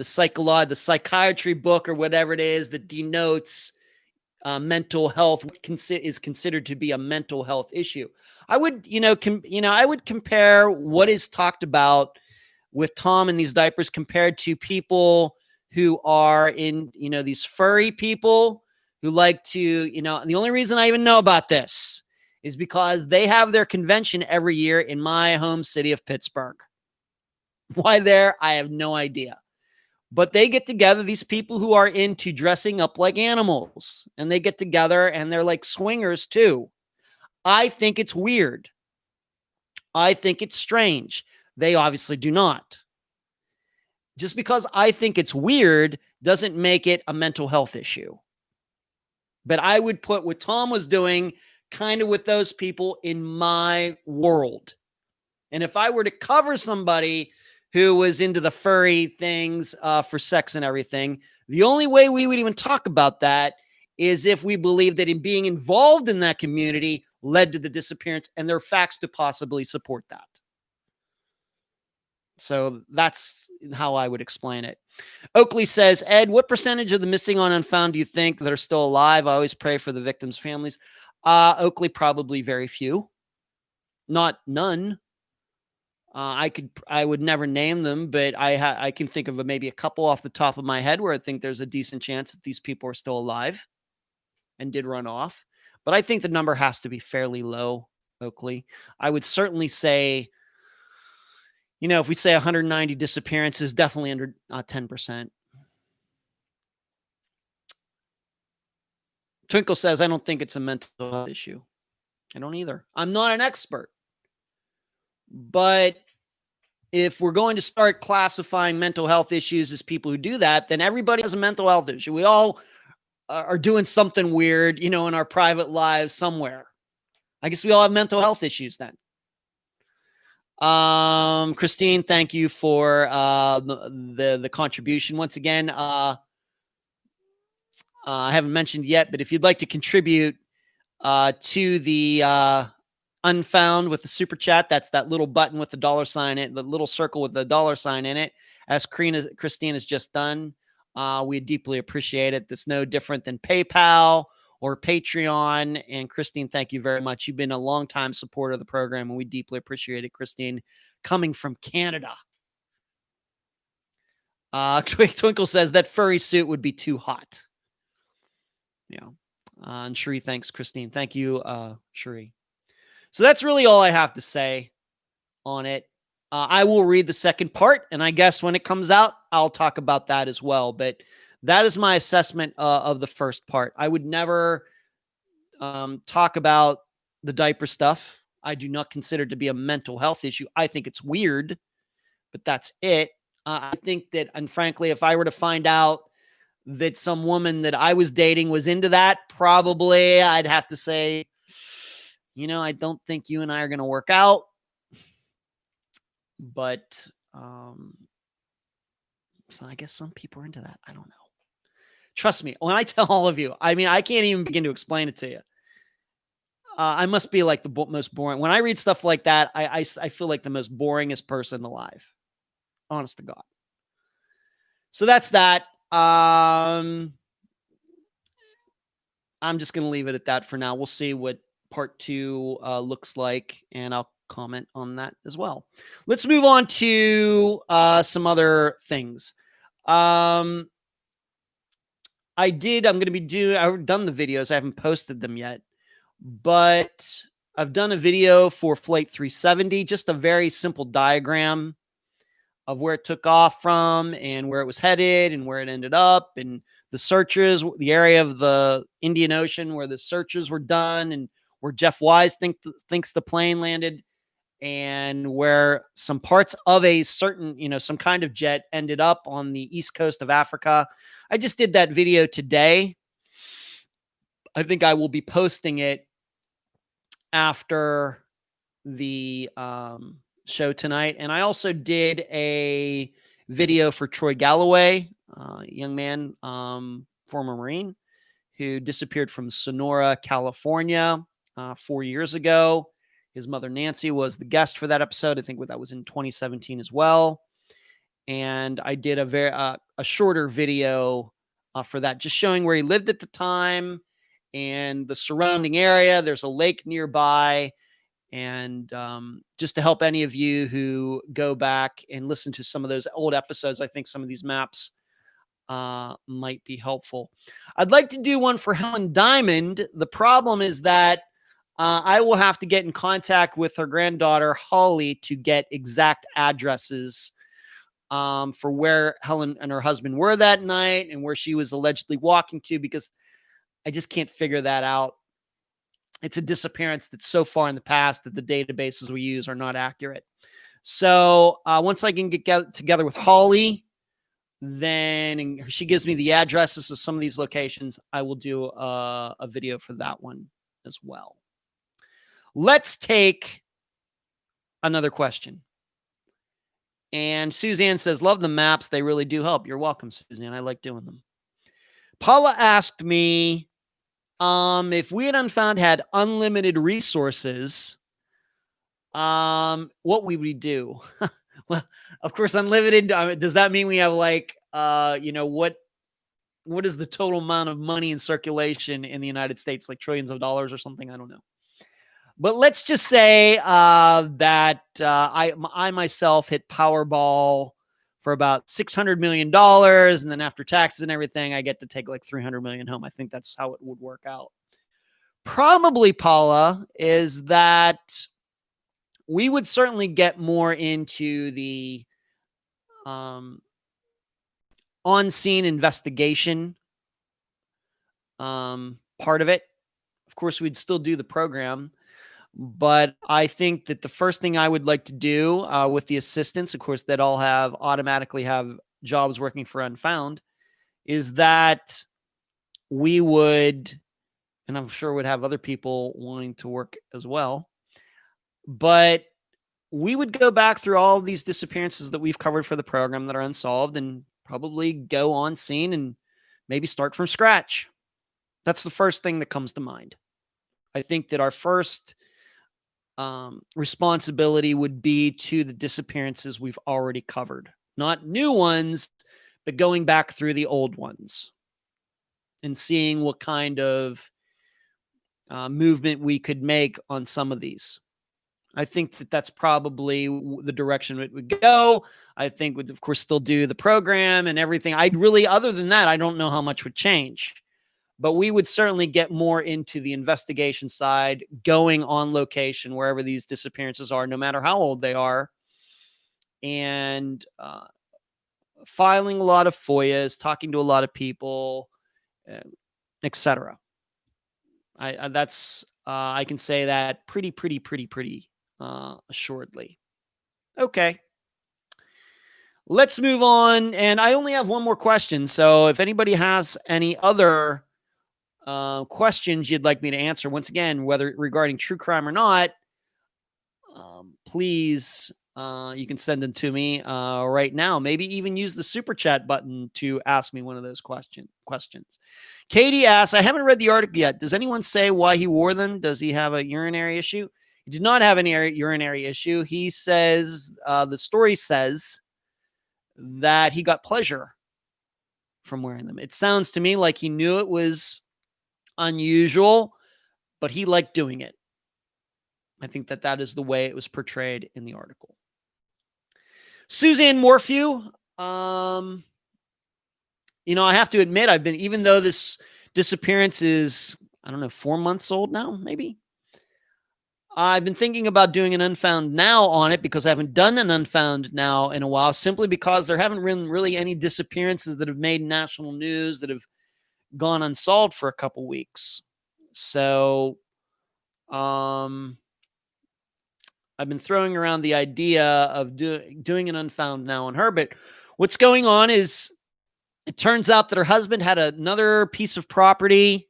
psychiatry book or whatever it is that denotes mental health is considered to be a mental health issue. I would, I would compare what is talked about with Tom and these diapers compared to people who are in, these furry people who like to, the only reason I even know about this is because they have their convention every year in my home city of Pittsburgh. Why there? I have no idea. But they get together, these people who are into dressing up like animals, and they get together and they're like swingers too. I think it's weird. I think it's strange. They obviously do not. Just because I think it's weird doesn't make it a mental health issue. But I would put what Tom was doing kind of with those people in my world. And if I were to cover somebody who was into the furry things for sex and everything, the only way we would even talk about that is if we believe that in being involved in that community led to the disappearance, and there are facts to possibly support that. So that's how I would explain it. Oakley says, Ed, what percentage of the missing on Unfound do you think that are still alive? I always pray for the victims' families. Oakley, probably very few. Not none. I would never name them, but I can think of maybe a couple off the top of my head where I think there's a decent chance that these people are still alive and did run off. But I think the number has to be fairly low, Oakley. I would certainly say, if we say 190 disappearances, definitely under 10%. Twinkle says, I don't think it's a mental health issue. I don't either. I'm not an expert. But if we're going to start classifying mental health issues as people who do that, then everybody has a mental health issue. We all are doing something weird, in our private lives somewhere. I guess we all have mental health issues then. Christine, thank you for the contribution. Once again, I haven't mentioned yet, but if you'd like to contribute to the Unfound with the super chat, that's that little button with the $sign in it, the little circle with the $sign in it, as Christine has just done. We deeply appreciate it. That's no different than PayPal or Patreon. And Christine, thank you very much. You've been a longtime supporter of the program, and we deeply appreciate it, Christine, coming from Canada. Twinkle says that furry suit would be too hot. And Sheree thanks Christine. Thank you, Sheree. So that's really all I have to say on it. I will read the second part, and I guess when it comes out, I'll talk about that as well. But that is my assessment of the first part. I would never talk about the diaper stuff. I do not consider it to be a mental health issue. I think it's weird, but that's it. I think that, and frankly, if I were to find out that some woman that I was dating was into that, probably I'd have to say, I don't think you and I are going to work out. But so I guess some people are into that. I don't know. Trust me, when I tell all of you, I can't even begin to explain it to you. I must be like the most boring. When I read stuff like that, I feel like the most boringest person alive. Honest to God. So that's that. I'm just going to leave it at that for now. We'll see what part 2 looks like, and I'll comment on that as well. Let's move on to some other things. I've done the videos. I haven't posted them yet, but I've done a video for Flight 370, just a very simple diagram of where it took off from and where it was headed and where it ended up, and the searches, the area of the Indian Ocean where the searches were done, and where Jeff Wise thinks the plane landed, and where some parts of a certain, some kind of jet ended up on the east coast of Africa. I just did that video today. I think I will be posting it after the show tonight. And I also did a video for Troy Galloway, young man, former Marine, who disappeared from Sonora, California, 4 years ago. His mother, Nancy, was the guest for that episode. I think that was in 2017 as well. And I did a shorter video for that, just showing where he lived at the time and the surrounding area. There's a lake nearby. And just to help any of you who go back and listen to some of those old episodes, I think some of these maps might be helpful. I'd like to do one for Hellen Dymond. The problem is that I will have to get in contact with her granddaughter, Holly, to get exact addresses for where Hellen and her husband were that night and where she was allegedly walking to, because I just can't figure that out. It's a disappearance that's so far in the past that the databases we use are not accurate. So once I can get together with Holly, then she gives me the addresses of some of these locations, I will do a video for that one as well. Let's take another question. And Suzanne says, love the maps. They really do help. You're welcome, Suzanne. I like doing them. Paula asked me if we at Unfound had unlimited resources, what would we do? Well, of course, unlimited. Does that mean we have what is the total amount of money in circulation in the United States, like trillions of dollars or something? I don't know. But let's just say that I myself hit Powerball for about $600 million. And then after taxes and everything, I get to take like $300 million home. I think that's how it would work out. Probably, Paula, is that we would certainly get more into the on-scene investigation part of it. Of course, we'd still do the program, but I think that the first thing I would like to do with the assistants, of course, that all automatically have jobs working for Unfound, is that we would, and I'm sure would have other people wanting to work as well, but we would go back through all of these disappearances that we've covered for the program that are unsolved and probably go on scene and maybe start from scratch. That's the first thing that comes to mind. I think that our first responsibility would be to the disappearances we've already covered. Not new ones, but going back through the old ones and seeing what kind of movement we could make on some of these. I think that that's probably the direction it would go. I think we'd, of course, still do the program and everything. Other than that, I don't know how much would change. But we would certainly get more into the investigation side, going on location wherever these disappearances are, no matter how old they are, and filing a lot of FOIAs, talking to a lot of people, etc. I can say that pretty assuredly. Okay. Let's move on. And I only have one more question. So if anybody has any other questions you'd like me to answer, once again, whether regarding true crime or not, please, you can send them to me right now. Maybe even use the super chat button to ask me one of those questions. Katie asks, I haven't read the article yet. Does anyone say why he wore them? Does he have a urinary issue? He did not have any urinary issue. He says, the story says that he got pleasure from wearing them. It sounds to me like he knew it was unusual, but he liked doing it. I think that is the way it was portrayed in the article. Suzanne Morphew, I have to admit, even though this disappearance is, 4 months old now, maybe. I've been thinking about doing an Unfound Now on it because I haven't done an Unfound Now in a while, simply because there haven't been really any disappearances that have made national news that have gone unsolved for a couple weeks. So I've been throwing around the idea of doing an Unfound Now on her, but what's going on is it turns out that her husband had another piece of property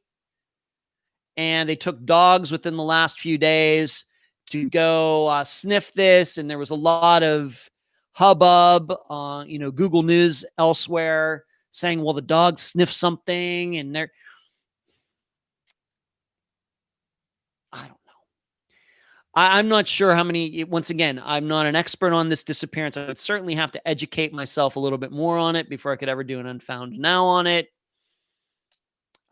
and they took dogs within the last few days to go sniff this, and there was a lot of hubbub, Google News elsewhere, saying, well, the dogs sniff something, and I don't know. I'm not sure how many, once again, I'm not an expert on this disappearance. I would certainly have to educate myself a little bit more on it before I could ever do an Unfound Now on it.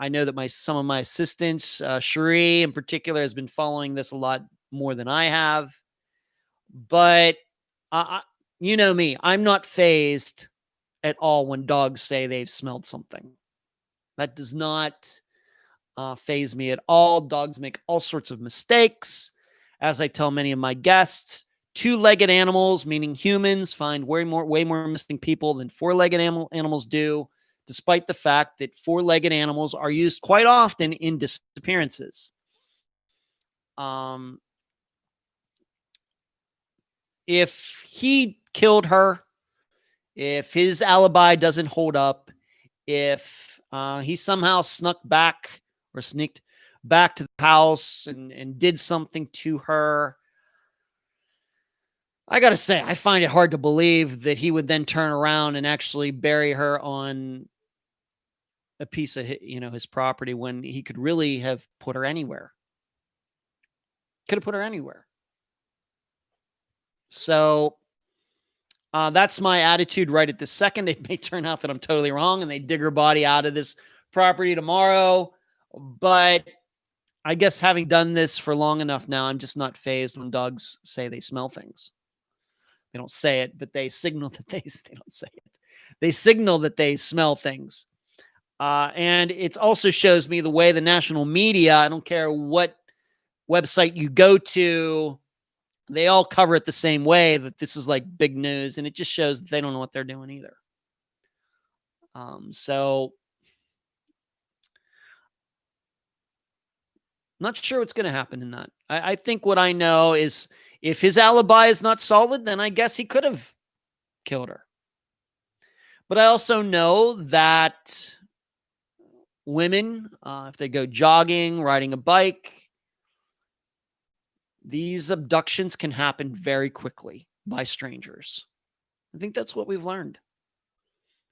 I know that some of my assistants, Cherie in particular, has been following this a lot more than I have. But you know me, I'm not fazed at all when dogs say they've smelled something. That does not faze me at all. Dogs make all sorts of mistakes. As I tell many of my guests, two-legged animals, meaning humans, find way more missing people than four-legged animals do, despite the fact that four-legged animals are used quite often in disappearances. If he killed her, if his alibi doesn't hold up, if he somehow sneaked back to the house and did something to her, I got to say, I find it hard to believe that he would then turn around and actually bury her on a piece of his property when he could really have put her anywhere. Could have put her anywhere. So that's my attitude right at this second. It may turn out that I'm totally wrong and they dig her body out of this property tomorrow. But I guess having done this for long enough now, I'm just not fazed when dogs say they smell things. They don't say it, but they signal that they don't say it. They signal that they smell things. And it also shows me the way the national media, I don't care what website you go to, they all cover it the same way, that this is like big news, and it just shows that they don't know what they're doing either. So not sure what's going to happen in that. I think what I know is if his alibi is not solid, then I guess he could have killed her. But I also know that women, if they go jogging, riding a bike, these abductions can happen very quickly by strangers. I think that's what we've learned.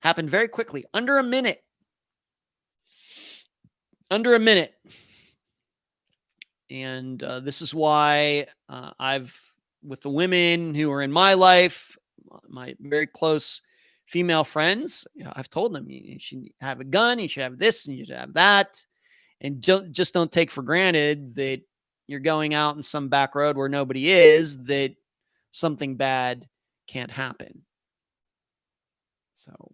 Happen very quickly, under a minute. Under a minute. And this is why with the women who are in my life, my very close female friends, I've told them you should have a gun, you should have this, and you should have that. And don't take for granted that you're going out in some back road where nobody is, that something bad can't happen. So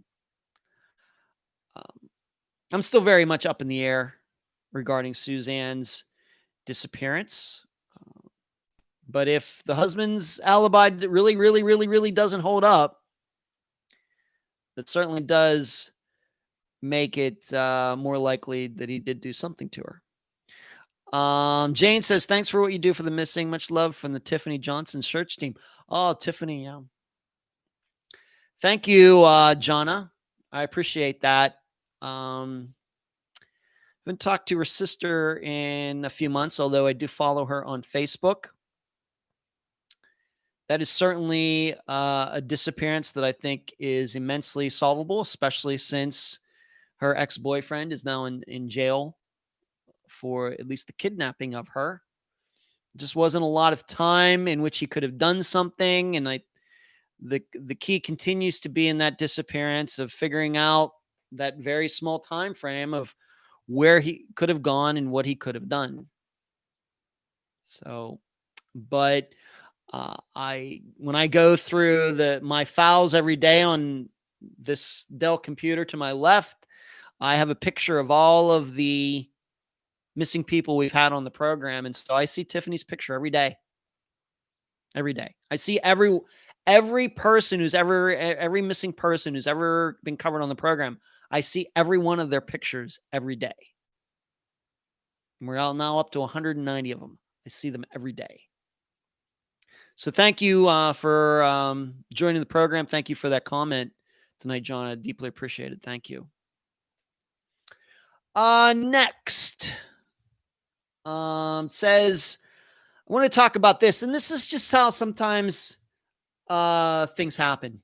I'm still very much up in the air regarding Suzanne's disappearance. But if the husband's alibi really, really, really, really doesn't hold up, that certainly does make it more likely that he did do something to her. Jane says, thanks for what you do for the missing. Much love from the Tiffany Johnson search team. Oh, Tiffany, yeah. Thank you, Jonna. I appreciate that. Haven't talked to her sister in a few months, although I do follow her on Facebook. That is certainly a disappearance that I think is immensely solvable, especially since her ex-boyfriend is now in jail for at least the kidnapping of her. Just wasn't a lot of time in which he could have done something. And the key continues to be in that disappearance of figuring out that very small time frame of where he could have gone and what he could have done. So, but when I go through my files every day on this Dell computer to my left, I have a picture of all of the missing people we've had on the program. And so I see Tiffany's picture every day. Every day. I see every person every missing person who's ever been covered on the program. I see every one of their pictures every day. And we're now up to 190 of them. I see them every day. So thank you for joining the program. Thank you for that comment tonight, John. I deeply appreciate it. Thank you. Next says, I want to talk about this, and this is just how sometimes things happen.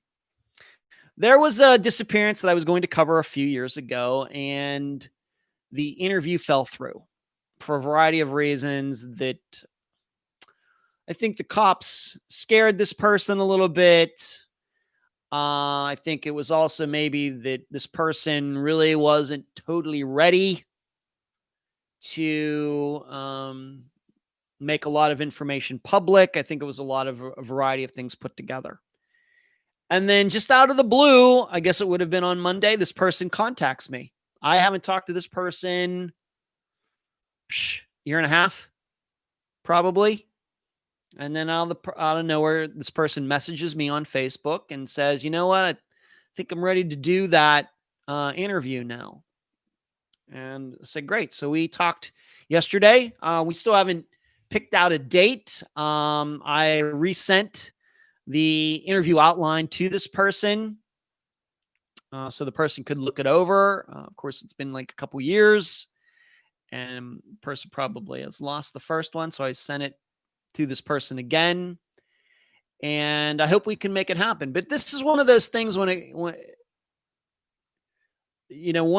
There was a disappearance that I was going to cover a few years ago, and the interview fell through for a variety of reasons. That I think the cops scared this person a little bit. I think it was also maybe that this person really wasn't totally ready to make a lot of information public. I think it was a variety of things put together. And then just out of the blue, I guess it would have been on Monday, this person contacts me. I haven't talked to this person year and a half, probably. And then out of nowhere, this person messages me on Facebook and says, you know what? I think I'm ready to do that interview now. And I said, great. So we talked yesterday. We still haven't picked out a date. I resent the interview outline to this person so the person could look it over. Of course, it's been like a couple years, and the person probably has lost the first one. So I sent it to this person again, and I hope we can make it happen. But this is one of those things when one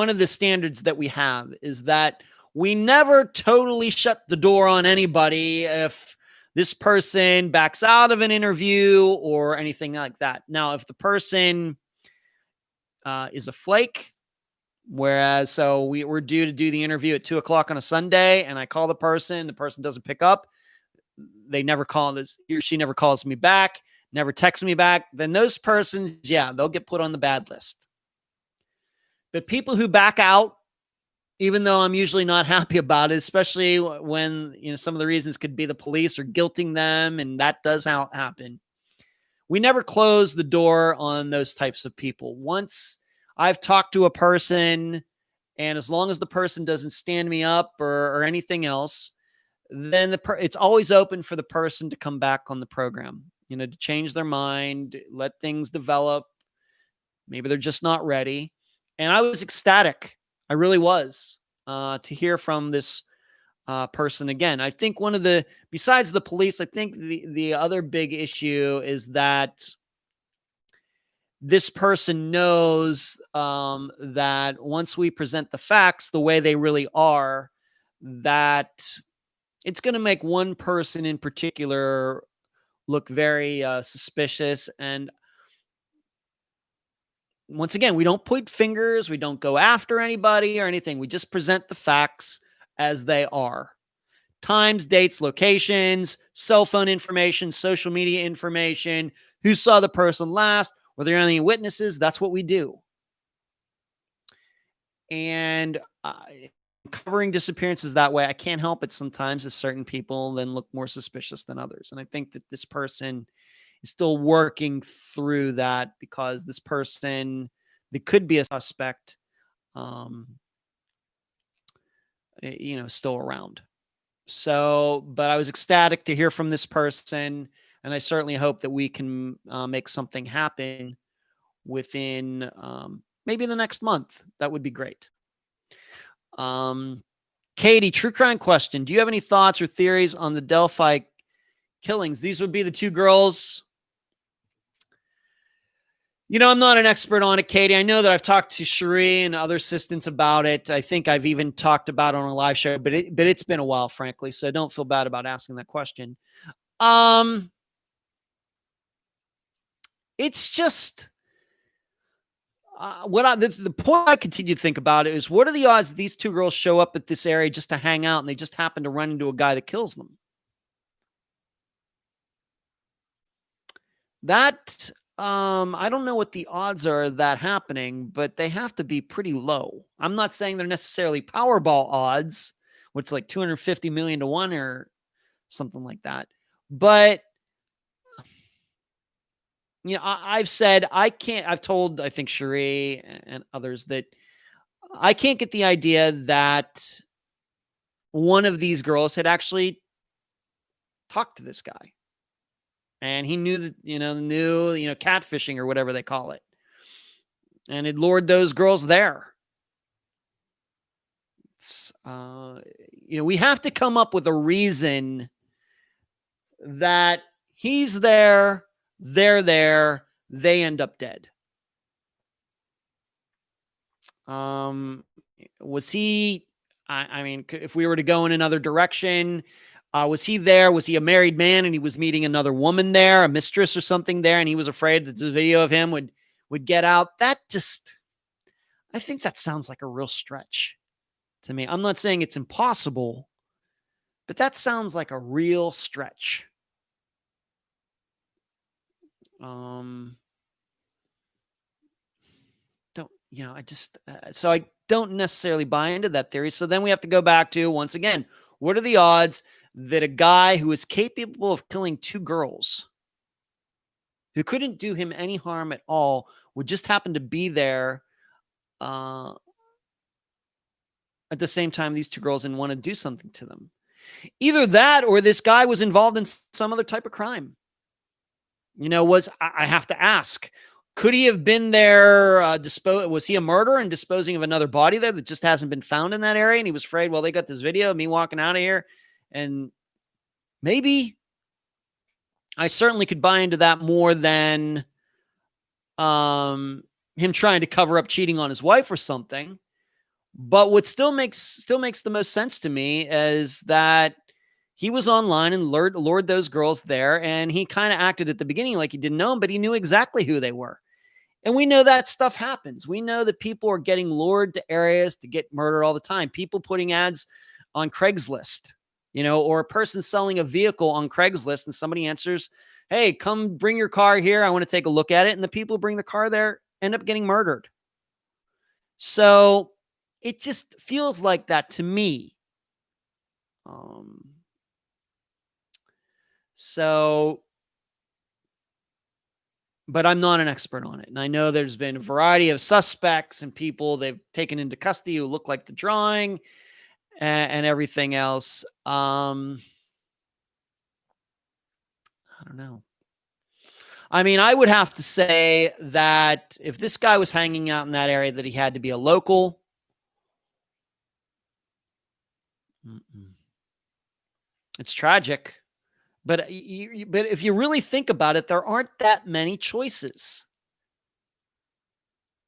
of the standards that we have is that we never totally shut the door on anybody if this person backs out of an interview or anything like that. Now, if the person is a flake, so we're due to do the interview at 2:00 on a Sunday, and I call the person doesn't pick up. They never call he or she never calls me back, never texts me back. Then those persons, they'll get put on the bad list. But people who back out even though I'm usually not happy about it, especially when, some of the reasons could be the police or guilting them, and that does happen. We never close the door on those types of people. Once I've talked to a person, and as long as the person doesn't stand me up or anything else, then it's always open for the person to come back on the program, to change their mind, let things develop. Maybe they're just not ready. And I was ecstatic. I really was, to hear from this person again. I think besides the police, I think the other big issue is that this person knows that once we present the facts the way they really are, that it's going to make one person in particular look very suspicious. And once again, we don't point fingers. We don't go after anybody or anything. We just present the facts as they are. Times, dates, locations, cell phone information, social media information, who saw the person last, were there any witnesses? That's what we do. And covering disappearances that way, I can't help it sometimes as certain people then look more suspicious than others. And I think that this person is still working through that, because this person that could be a suspect, still around. So, but I was ecstatic to hear from this person, and I certainly hope that we can make something happen within maybe the next month. That would be great. Katie, true crime question. Do you have any thoughts or theories on the Delphi killings? These would be the two girls. I'm not an expert on it, Katie. I know that I've talked to Cherie and other assistants about it. I think I've even talked about it on a live show, but it's been a while, frankly. So don't feel bad about asking that question. It's just the point I continue to think about it is, what are the odds that these two girls show up at this area just to hang out and they just happen to run into a guy that kills them? That, I don't know what the odds are of that happening, but they have to be pretty low. I'm not saying they're necessarily Powerball odds, which is like 250 million to 1 or something like that. But I've said I've told, I think, Cherie and others that I can't get the idea that one of these girls had actually talked to this guy. And he knew that, knew catfishing or whatever they call it. And it lured those girls there. It's, we have to come up with a reason that he's there, they're there, they end up dead. Was he, I mean, if we were to go in another direction, was he there? Was he a married man and he was meeting another woman there, a mistress or something there, and he was afraid that the video of him would get out? I think that sounds like a real stretch to me. I'm not saying it's impossible, but that sounds like a real stretch. So I don't necessarily buy into that theory. So then we have to go back to, once again, what are the odds that a guy who is capable of killing two girls, who couldn't do him any harm at all, would just happen to be there at the same time these two girls and want to do something to them? Either that, or this guy was involved in some other type of crime. I have to ask, could he have been there? Was he a murderer and disposing of another body there that just hasn't been found in that area? And he was afraid, well, they got this video of me walking out of here. And maybe I certainly could buy into that more than him trying to cover up cheating on his wife or something. But what still makes the most sense to me is that he was online and lured those girls there, and he kind of acted at the beginning like he didn't know them, but he knew exactly who they were. And we know that stuff happens. We know that people are getting lured to areas to get murdered all the time. People putting ads on Craigslist, or a person selling a vehicle on Craigslist, and somebody answers, hey, come bring your car here. I want to take a look at it. And the people who bring the car there end up getting murdered. So It just feels like that to me. So, but I'm not an expert on it. And I know there's been a variety of suspects and people they've taken into custody who look like the drawing and everything else. I don't know. I mean, I would have to say that if this guy was hanging out in that area, that he had to be a local. It's tragic. But if you really think about it, there aren't that many choices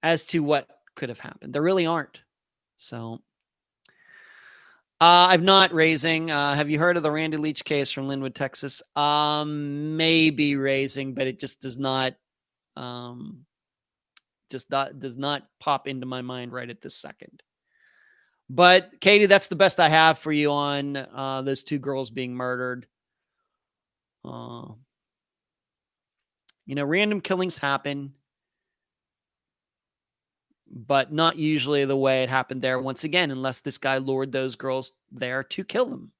as to what could have happened. There really aren't. So I'm not raising. Have you heard of the Randy Leach case from Linwood, Texas? Maybe raising, but it just does not pop into my mind right at this second. But Katie, that's the best I have for you on those two girls being murdered. Random killings happen, but not usually the way it happened there. Once again, unless this guy lured those girls there to kill them.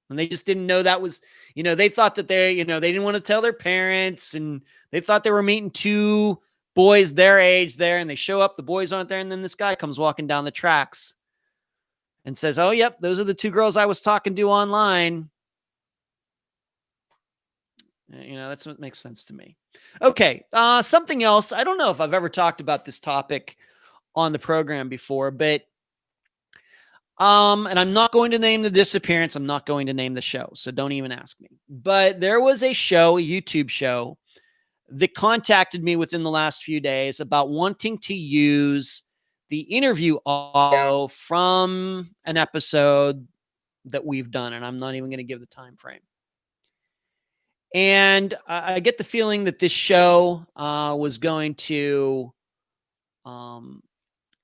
And they just didn't know that was, they thought that they didn't want to tell their parents, and they thought they were meeting two boys their age there, and they show up, the boys aren't there. And then this guy comes walking down the tracks and says, "Oh, yep, those are the two girls I was talking to online." That's what makes sense to me. Okay. Something else. I don't know if I've ever talked about this topic on the program before, but, and I'm not going to name the disappearance. I'm not going to name the show, so don't even ask me. But there was a YouTube show that contacted me within the last few days about wanting to use the interview audio from an episode that we've done, and I'm not even going to give the time frame. And I get the feeling that this show was going to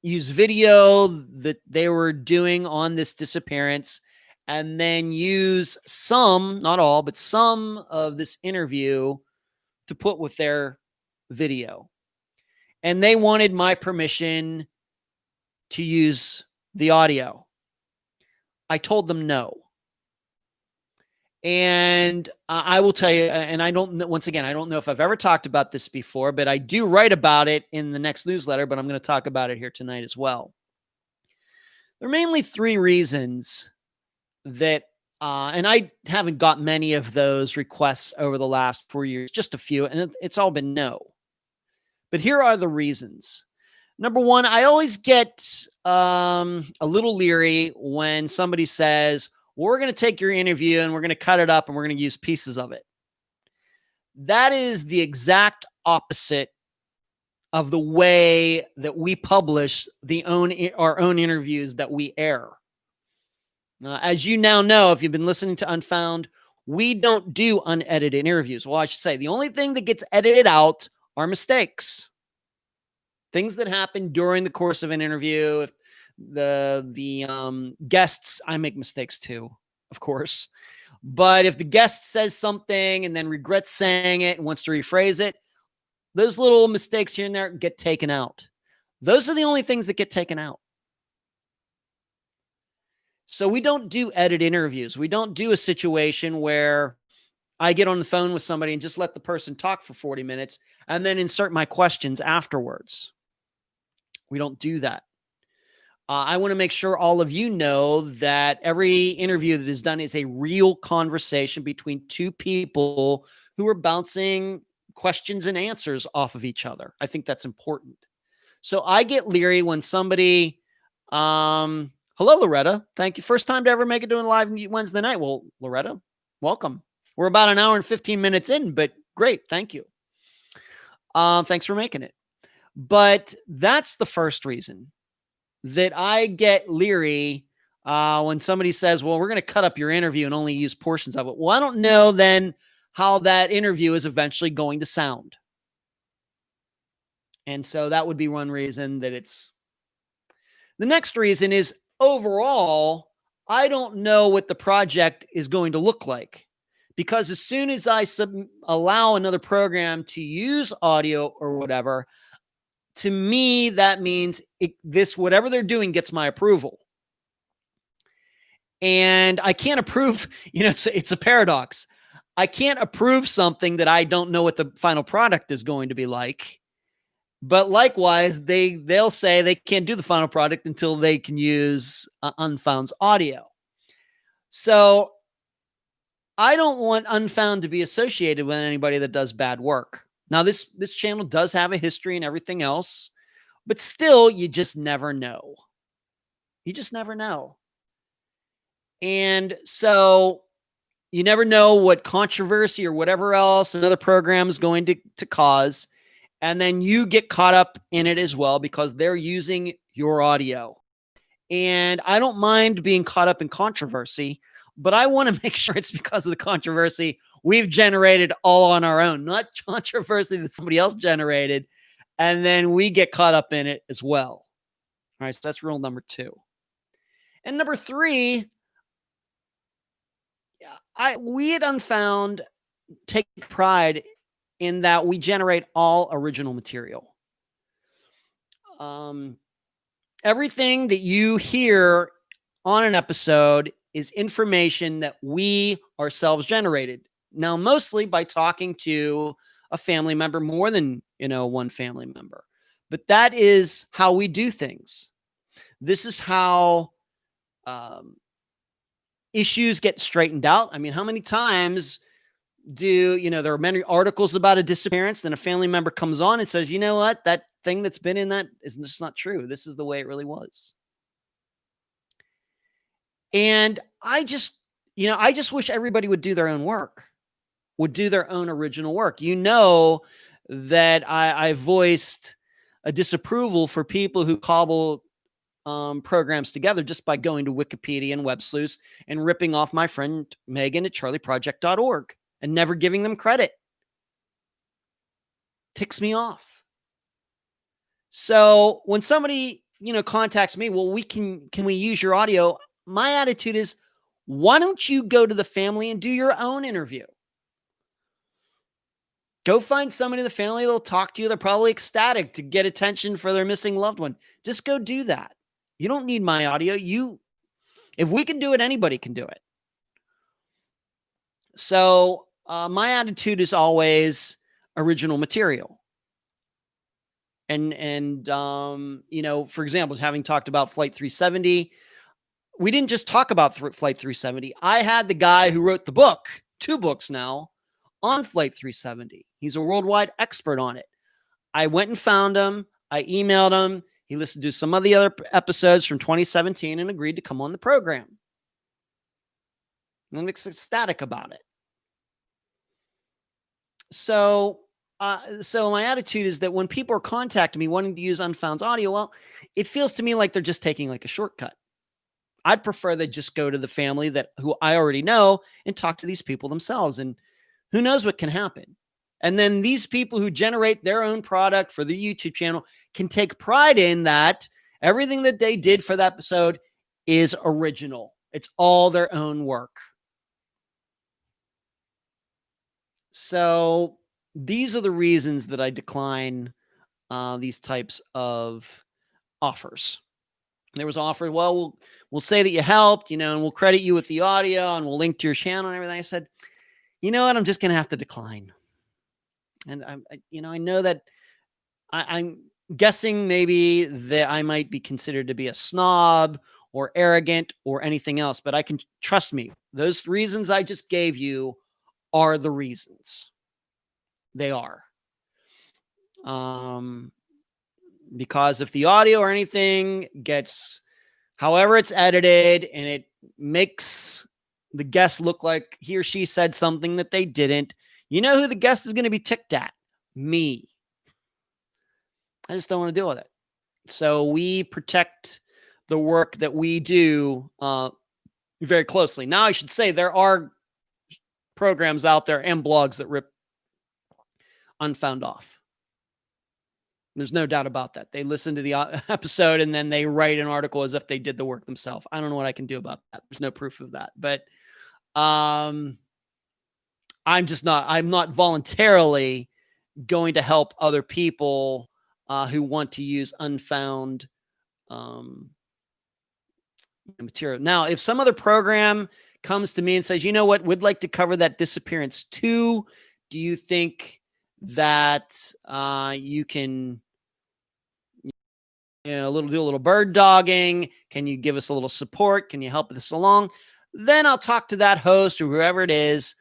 use video that they were doing on this disappearance, and then use some, not all, but some of this interview to put with their video. And they wanted my permission to use the audio. I told them no. And I will tell you, and I don't know if I've ever talked about this before, but I do write about it in the next newsletter, but I'm going to talk about it here tonight as well. There are mainly three reasons that, and I haven't got many of those requests over the last 4 years, just a few, and it's all been no. But here are the reasons. Number one, I always get a little leery when somebody says, "Well, we're going to take your interview and we're going to cut it up and we're going to use pieces of it." That is the exact opposite of the way that we publish our own interviews that we air. As you now know, if you've been listening to Unfound, we don't do unedited interviews. Well, I should say the only thing that gets edited out are mistakes. Things that happen during the course of an interview. If the guests, I make mistakes too, of course. But if the guest says something and then regrets saying it and wants to rephrase it, those little mistakes here and there get taken out. Those are the only things that get taken out. So we don't do edit interviews. We don't do a situation where I get on the phone with somebody and just let the person talk for 40 minutes and then insert my questions afterwards. We don't do that. I want to make sure all of you know that every interview that is done is a real conversation between two people who are bouncing questions and answers off of each other. I think that's important. So I get leery when somebody, hello, Loretta. Thank you. First time to ever make it to a live Wednesday night. Well, Loretta, welcome. We're about an hour and 15 minutes in, but great. Thank you. Thanks for making it. But that's the first reason that I get leery when somebody says, "Well, we're going to cut up your interview and only use portions of it." Well, I don't know then how that interview is eventually going to sound. And so that would be one reason that it's. The next reason is overall, I don't know what the project is going to look like. Because as soon as I allow another program to use audio or whatever, to me, that means whatever they're doing gets my approval. And I can't approve, it's a paradox. I can't approve something that I don't know what the final product is going to be like. But likewise, they'll say they can't do the final product until they can use Unfound's audio. So I don't want Unfound to be associated with anybody that does bad work. Now, this channel does have a history and everything else, but still, you just never know. You just never know. And so you never know what controversy or whatever else another program is going to cause. And then you get caught up in it as well because they're using your audio. And I don't mind being caught up in controversy, but I want to make sure it's because of the controversy we've generated all on our own, not controversy that somebody else generated. And then we get caught up in it as well. All right, so that's rule number 2. And number 3, we at Unfound take pride in that we generate all original material. Everything that you hear on an episode is information that we ourselves generated. Now, mostly by talking to a family member, more than, one family member. But that is how we do things. This is how issues get straightened out. I mean, how many times there are many articles about a disappearance, then a family member comes on and says, you know what, that thing that's been in that is just not true. This is the way it really was. And I just wish everybody would do their own work, would do their own original work. That I voiced a disapproval for people who cobble programs together just by going to Wikipedia and WebSleuth and ripping off my friend Megan at charlieproject.org. And never giving them credit. Ticks me off. So when somebody, contacts me, well, can we use your audio? My attitude is, why don't you go to the family and do your own interview? Go find somebody in the family that'll talk to you. They're probably ecstatic to get attention for their missing loved one. Just go do that. You don't need my audio. If we can do it, anybody can do it. So my attitude is always original material. And for example, having talked about Flight 370, we didn't just talk about Flight 370. I had the guy who wrote the book, 2 books now, on Flight 370. He's a worldwide expert on it. I went and found him. I emailed him. He listened to some of the other episodes from 2017 and agreed to come on the program. And I'm ecstatic about it. So my attitude is that when people are contacting me wanting to use Unfound's audio, well, it feels to me like they're just taking like a shortcut. I'd prefer they just go to the family who I already know and talk to these people themselves. And who knows what can happen. And then these people who generate their own product for the YouTube channel can take pride in that everything that they did for that episode is original. It's all their own work. So these are the reasons that I decline these types of offers. There was an offer, well, we'll say that you helped, and we'll credit you with the audio and we'll link to your channel and everything. I said, you know what? I'm just going to have to decline. And I know that I'm guessing maybe that I might be considered to be a snob or arrogant or anything else, but I can trust me. Those reasons I just gave you are the reasons. They are. Because if the audio or anything gets, however it's edited, and it makes the guest look like he or she said something that they didn't, you know who the guest is going to be ticked at? Me. I just don't want to deal with it. So we protect the work that we do very closely. Now, I should say there are programs out there and blogs that rip Unfound off. There's no doubt about that. They listen to the episode and then they write an article as if they did the work themselves. I don't know what I can do about that. There's no proof of that. But I'm not voluntarily going to help other people who want to use Unfound material. Now, if some other program comes to me and says, you know what, we'd like to cover that Disappearance 2, do you think that you can do a little bird dogging? Can you give us a little support? Can you help this along? Then I'll talk to that host or whoever it is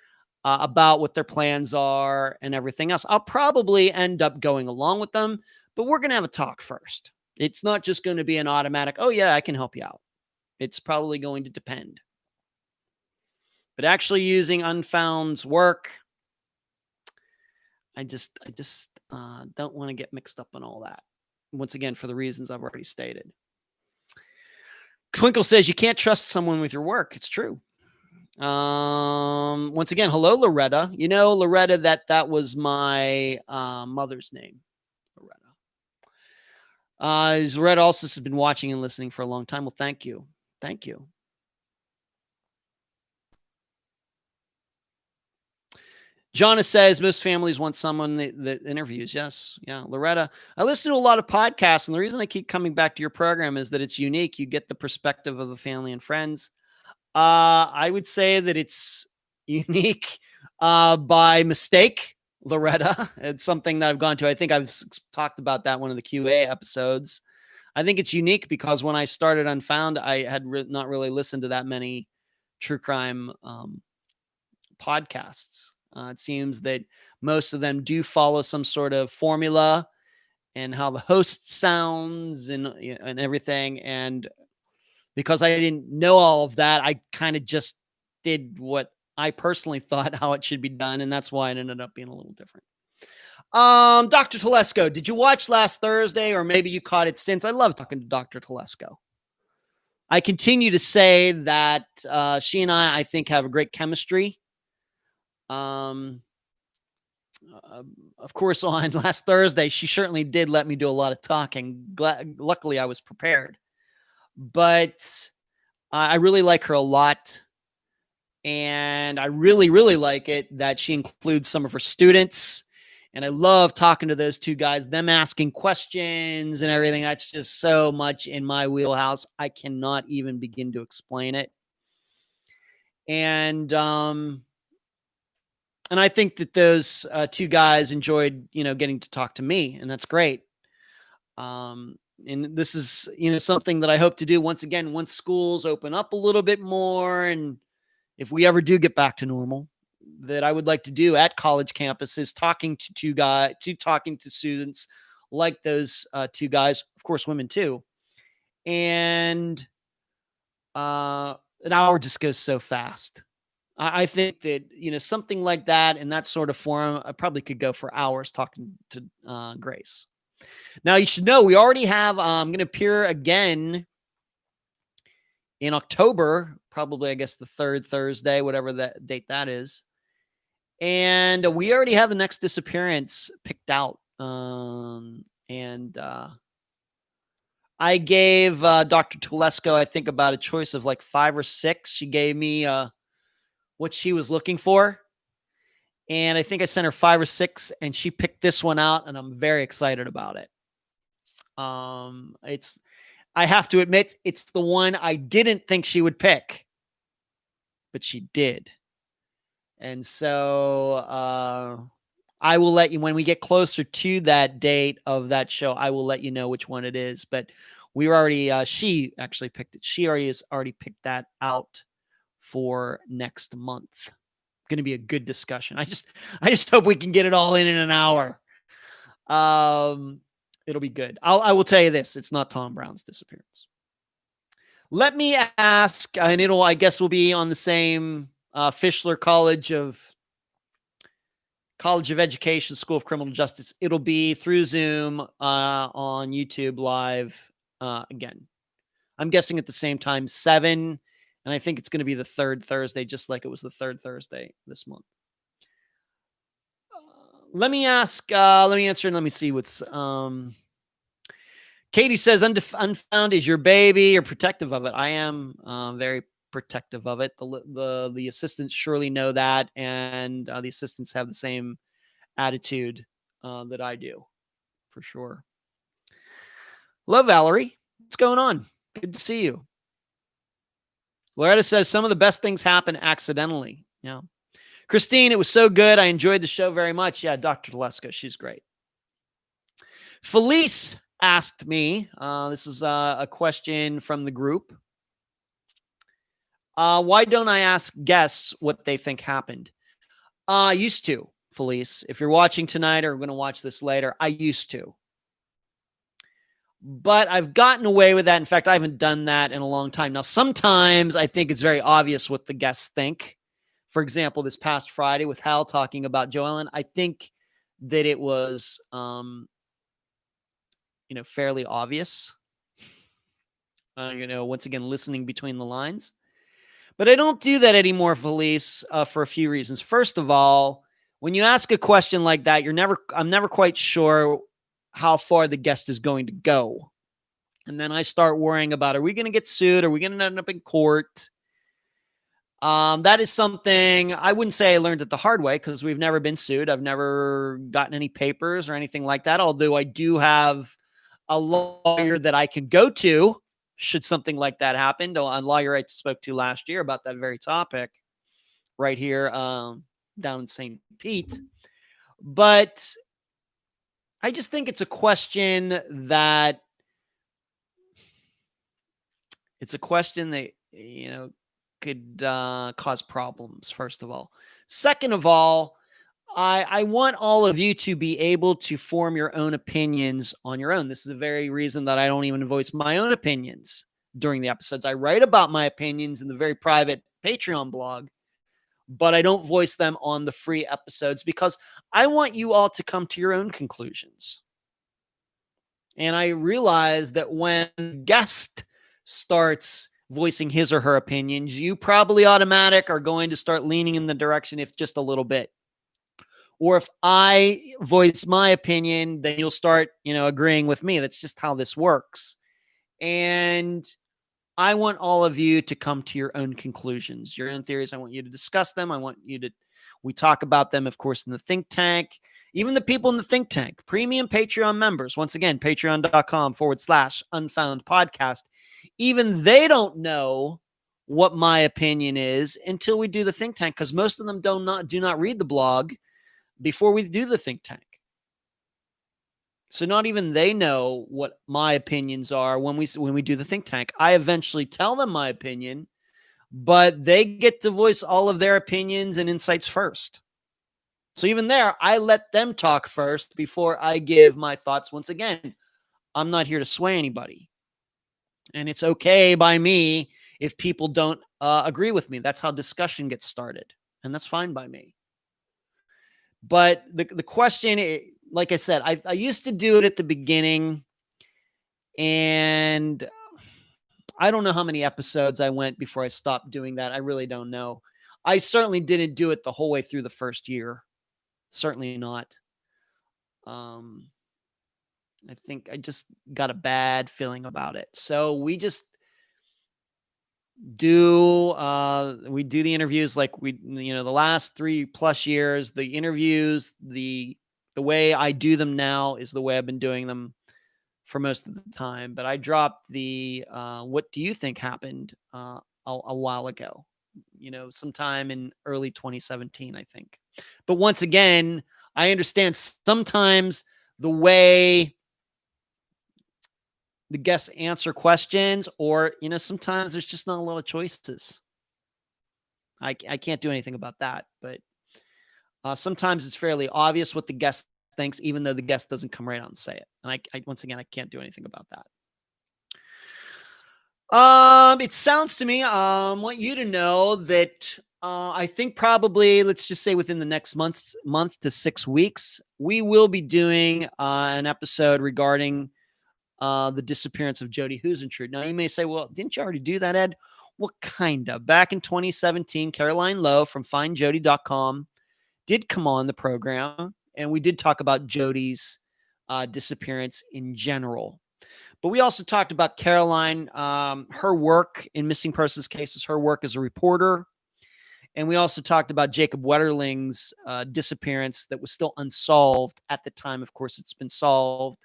about what their plans are and everything else. I'll probably end up going along with them, but we're going to have a talk first. It's not just going to be an automatic, oh yeah, I can help you out. It's probably going to depend. But actually using Unfound's work, I just don't want to get mixed up on all that. Once again, for the reasons I've already stated. Twinkle says you can't trust someone with your work. It's true. Once again, hello, Loretta. You know, Loretta, that was my mother's name, Loretta. Loretta also has been watching and listening for a long time. Well, thank you. Thank you. Jonna says most families want someone that interviews. Yes. Yeah. Loretta, I listen to a lot of podcasts, and the reason I keep coming back to your program is that it's unique. You get the perspective of the family and friends. I would say that it's unique by mistake, Loretta. It's something that I've gone to. I think I've talked about that one of the QA episodes. I think it's unique because when I started Unfound, I had not really listened to that many true crime podcasts. It seems that most of them do follow some sort of formula and how the host sounds and everything. And because I didn't know all of that, I kind of just did what I personally thought how it should be done. And that's why it ended up being a little different. Dr. Telesco, did you watch last Thursday, or maybe you caught it since? I love talking to Dr. Telesco. I continue to say that she and I think, have a great chemistry. Of course, on last Thursday, she certainly did let me do a lot of talking. Luckily, I was prepared. But I really like her a lot. And I really, really like it that she includes some of her students. And I love talking to those two guys, them asking questions and everything. That's just so much in my wheelhouse. I cannot even begin to explain it. And I think that those two guys enjoyed, getting to talk to me, and that's great. And this is, something that I hope to do once again, once schools open up a little bit more. And if we ever do get back to normal, that I would like to do at college campuses, talking to students like those two guys, of course, women too. And an hour just goes so fast. I think that, something like that in that sort of forum, I probably could go for hours talking to Grace. Now, you should know we already have, I'm going to appear again in October, probably, I guess, the third Thursday, whatever that date that is. And we already have the next Disappearance picked out. I gave Dr. Telesco, I think, about a choice of like 5 or 6. She gave me what she was looking for. And I think I sent her 5 or 6, and she picked this one out, and I'm very excited about it. I have to admit, it's the one I didn't think she would pick, but she did. And so I will let you, when we get closer to that date of that show, I will let you know which one it is. But we were already, she actually picked it. She has already picked that out for next month. Going to be a good discussion. I just hope we can get it all in an hour. It'll be good. I will tell you this. It's not Tom Brown's Disappearance. Let me ask, and I guess will be on the same Fischler College of Education, School of Criminal Justice. It'll be through Zoom on YouTube live again. I'm guessing at the same time, 7, and I think it's going to be the third Thursday, just like it was the third Thursday this month. Let me answer, and let me see what's. Katie says, Unfound is your baby. You're protective of it. I am very protective of it. The assistants surely know that, and the assistants have the same attitude that I do, for sure. Hello, Valerie. What's going on? Good to see you. Loretta says some of the best things happen accidentally. Yeah. Christine, it was so good. I enjoyed the show very much. Yeah, Dr. Lesko, she's great. Felice asked me, this is a question from the group. Why don't I ask guests what they think happened? I used to, Felice. If you're watching tonight or going to watch this later, I used to. But I've gotten away with that. In fact, I haven't done that in a long time. Now, sometimes I think it's very obvious what the guests think. For example, this past Friday with Hal talking about Joellen, I think that it was, fairly obvious. Once again, listening between the lines. But I don't do that anymore, Felice, for a few reasons. First of all, when you ask a question like that, I'm never quite sure how far the guest is going to go. And then I start worrying about, are we going to get sued? Are we going to end up in court? That is something I wouldn't say I learned it the hard way, because we've never been sued. I've never gotten any papers or anything like that, although I do have a lawyer that I can go to should something like that happen. A lawyer I spoke to last year about that very topic right here down in St. Pete. But I just think it's a question that could cause problems, first of all. Second of all, I want all of you to be able to form your own opinions on your own. This is the very reason that I don't even voice my own opinions during the episodes. I write about my opinions in the very private Patreon blog, but I don't voice them on the free episodes because I want you all to come to your own conclusions. And I realize that when a guest starts voicing his or her opinions, you probably automatic are going to start leaning in the direction, if just a little bit. Or if I voice my opinion, then you'll start, agreeing with me. That's just how this works. And I want all of you to come to your own conclusions, your own theories. I want you to discuss them. We talk about them, of course, in the think tank. Even the people in the think tank, premium Patreon members, once again, patreon.com/Unfound Podcast. Even they don't know what my opinion is until we do the think tank, because most of them do not read the blog before we do the think tank. So not even they know what my opinions are when we do the think tank. I eventually tell them my opinion, but they get to voice all of their opinions and insights first. So even there, I let them talk first before I give my thoughts. Once again, I'm not here to sway anybody. And it's okay by me if people don't agree with me. That's how discussion gets started. And that's fine by me. But the question, like I said, I used to do it at the beginning. And I don't know how many episodes I went before I stopped doing that. I really don't know. I certainly didn't do it the whole way through the first year. Certainly not. I think I just got a bad feeling about it. So we just do the interviews like the last 3+ years. The interviews, the way I do them now is the way I've been doing them for most of the time. But I dropped the what do you think happened a while ago, sometime in early 2017, I think. But once again, I understand sometimes the way the guests answer questions, or, sometimes there's just not a lot of choices. I can't do anything about that, but sometimes it's fairly obvious what the guest thinks, even though the guest doesn't come right out and say it. And I once again, I can't do anything about that. It sounds to me, I want you to know that I think probably, let's just say within the next month to 6 weeks, we will be doing an episode regarding the disappearance of Jody Huisentrude. Now, you may say, well, didn't you already do that, Ed? Well, kind of. Back in 2017, Caroline Lowe from FindJody.com did come on the program, and we did talk about Jody's disappearance in general. But we also talked about Caroline, her work in missing persons cases, her work as a reporter. And we also talked about Jacob Wetterling's disappearance that was still unsolved at the time. Of course, it's been solved.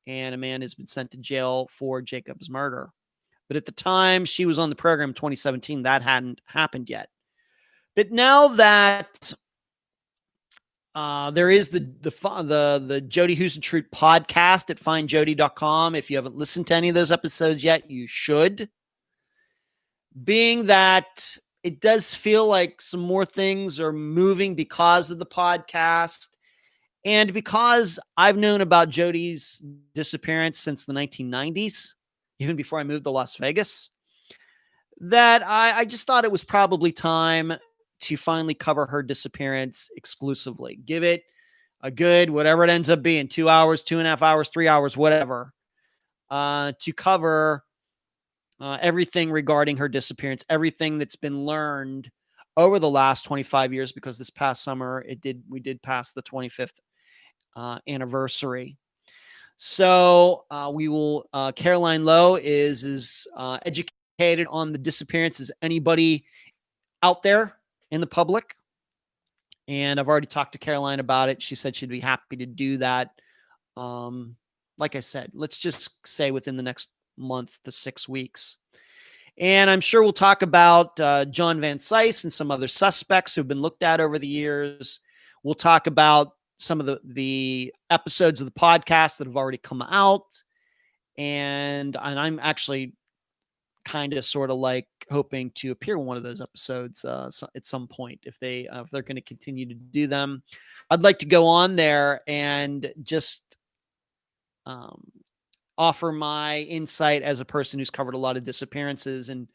and a man has been sent to jail for Jacob's murder. But at the time she was on the program in 2017, that hadn't happened yet. But now that there is the Jody Who's the Truth podcast at findjody.com. If you haven't listened to any of those episodes yet, you should. Being that it does feel like some more things are moving because of the podcast, and because I've known about Jody's disappearance since the 1990s, even before I moved to Las Vegas, that I just thought it was probably time to finally cover her disappearance exclusively. Give it a good, whatever it ends up being, 2 hours, 2.5 hours, 3 hours, whatever, to cover everything regarding her disappearance, everything that's been learned over the last 25 years, because this past summer we did pass the 25th anniversary. So we will, Caroline Lowe is educated on the disappearance as anybody out there in the public. And I've already talked to Caroline about it. She said she'd be happy to do that. Like I said, let's just say within the next month to 6 weeks. And I'm sure we'll talk about John Van Cise and some other suspects who've been looked at over the years. We'll talk about some of the episodes of the podcast that have already come out. And I'm actually kind of sort of like hoping to appear in one of those episodes at some point if they're going to continue to do them. I'd like to go on there and just offer my insight as a person who's covered a lot of disappearances and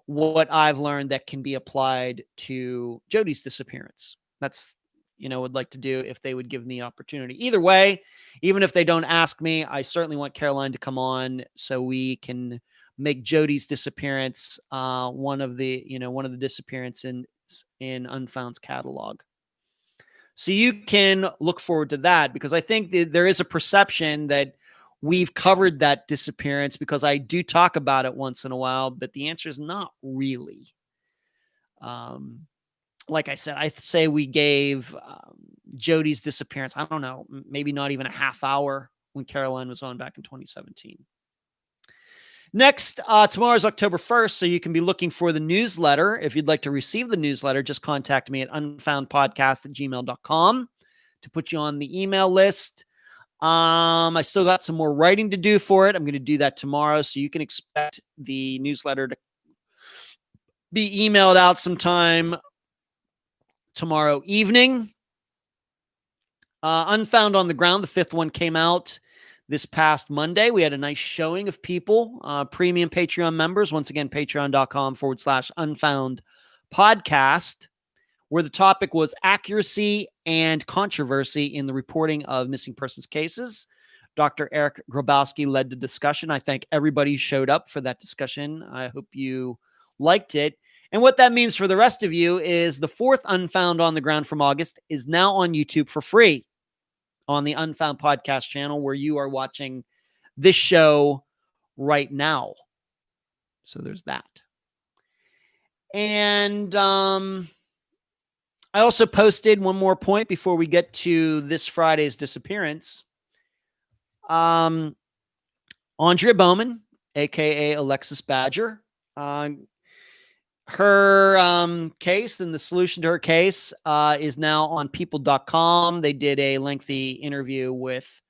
what I've learned that can be applied to Jody's disappearance. That's, would like to do if they would give me opportunity. Either way, even if they don't ask me, I certainly want Caroline to come on so we can make Jody's disappearance one of the disappearances in Unfound's catalog. So you can look forward to that, because I think that there is a perception that we've covered that disappearance, because I do talk about it once in a while, but the answer is not really. Like I said, I say we gave Jody's disappearance, I don't know, maybe not even a half hour when Caroline was on back in 2017. Next, tomorrow's October 1st, so you can be looking for the newsletter. If you'd like to receive the newsletter, just contact me at unfoundpodcast@gmail.com to put you on the email list. I still got some more writing to do for it. I'm going to do that tomorrow, so you can expect the newsletter to be emailed out sometime tomorrow evening. Unfound on the Ground, the 5th one, came out this past Monday. We had a nice showing of people, premium Patreon members. Once again, patreon.com/Unfound Podcast, where the topic was accuracy and controversy in the reporting of missing persons cases. Dr. Eric Grabowski led the discussion. I thank everybody who showed up for that discussion. I hope you liked it. And what that means for the rest of you is the 4th Unfound on the Ground from August is now on YouTube for free on the Unfound Podcast Channel, where you are watching this show right now. So there's that. And I also posted one more point before we get to this Friday's disappearance. Andrea Bowman, a.k.a. Alexis Badger, her case and the solution to her case is now on people.com. They did a lengthy interview with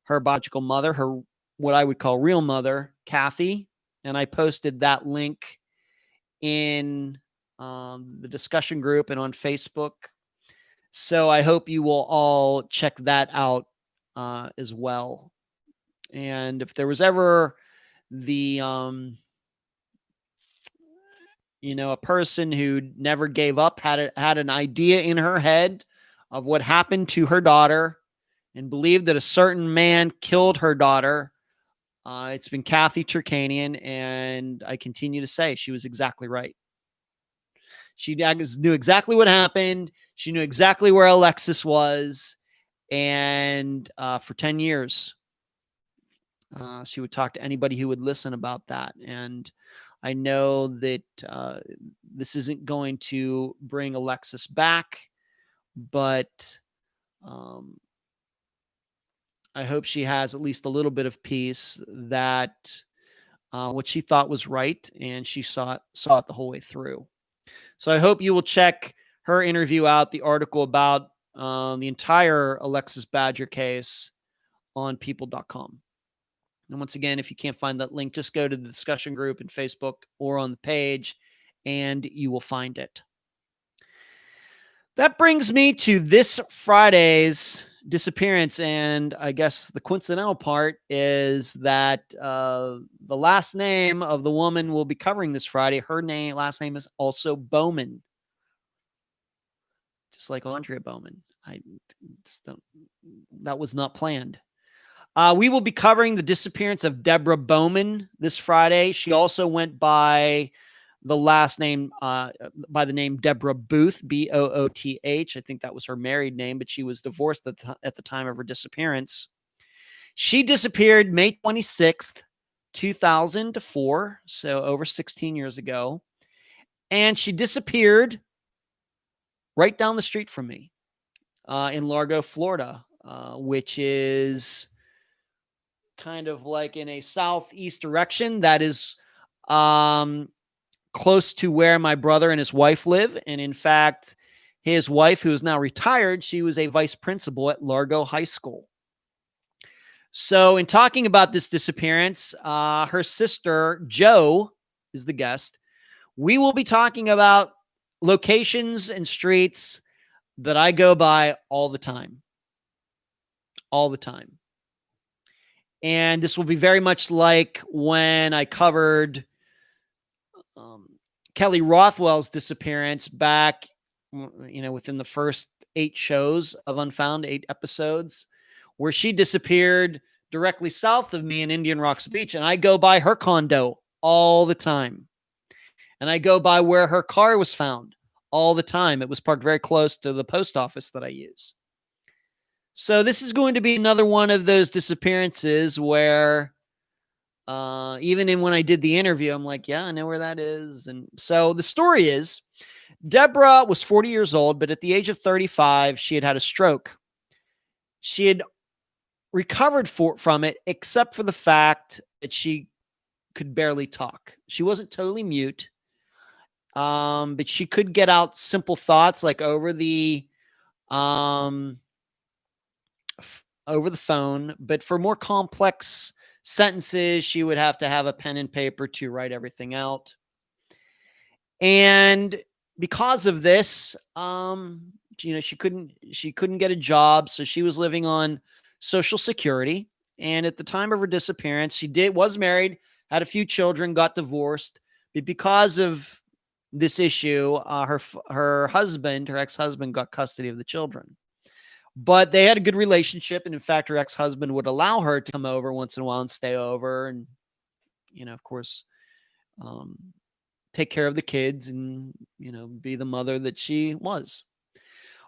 her biological mother, her what I would call real mother, Kathy, and I posted that link in the discussion group and on Facebook. So I hope you will all check that out as well. And if there was ever the a person who never gave up, had an idea in her head of what happened to her daughter and believed that a certain man killed her daughter, it's been Kathy Turkanian, and I continue to say she was exactly right. She knew exactly what happened. She knew exactly where Alexis was, and for 10 years, she would talk to anybody who would listen about that. And I know that this isn't going to bring Alexis back, but I hope she has at least a little bit of peace that what she thought was right, and she saw it the whole way through. So I hope you will check her interview out, the article about the entire Alexis Badger case on people.com. And once again, if you can't find that link, just go to the discussion group in Facebook or on the page, and you will find it. That brings me to this Friday's disappearance. And I guess the coincidental part is that the last name of the woman we'll be covering this Friday, her last name is also Bowman. Just like Andrea Bowman. That was not planned. We will be covering the disappearance of Deborah Bowman this Friday. She also went by the last name, by the name Deborah Booth, Booth. I think that was her married name, but she was divorced at the time of her disappearance. She disappeared May 26th, 2004, so over 16 years ago. And she disappeared right down the street from me in Largo, Florida, which is kind of like in a southeast direction that is close to where my brother and his wife live. And in fact, his wife, who is now retired, she was a vice principal at Largo High School. So in talking about this disappearance, her sister, Jo, is the guest. We will be talking about locations and streets that I go by all the time. All the time. And this will be very much like when I covered Kelly Rothwell's disappearance back, within the first 8 shows of Unfound, 8 episodes, where she disappeared directly south of me in Indian Rocks Beach. And I go by her condo all the time. And I go by where her car was found all the time. It was parked very close to the post office that I use. So this is going to be another one of those disappearances where even when I did the interview, I'm like, yeah, I know where that is. And so the story is Deborah was 40 years old, but at the age of 35, she had a stroke. She had recovered from it, except for the fact that she could barely talk. She wasn't totally mute, but she could get out simple thoughts like over the phone. But for more complex sentences, she would have to have a pen and paper to write everything out. And because of this, she couldn't get a job, so she was living on Social Security. And at the time of her disappearance, she was married, had a few children, got divorced. But because of this issue, her ex-husband, got custody of the children. But they had a good relationship, and in fact, her ex-husband would allow her to come over once in a while and stay over, and of course, take care of the kids and be the mother that she was.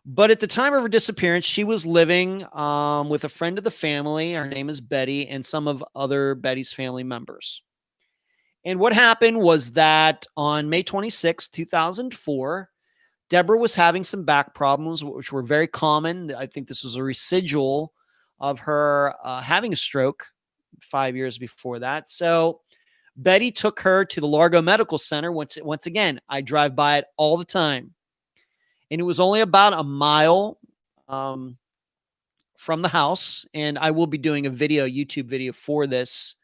But at the time of her disappearance, she was living with a friend of the family. Her name is Betty, and some of other Betty's family members. And what happened was that on May 26, 2004. Deborah was having some back problems, which were very common. I think this was a residual of her having a stroke 5 years before that. So Betty took her to the Largo Medical Center. Once again, I drive by it all the time. And it was only about a mile from the house. And I will be doing a YouTube video for this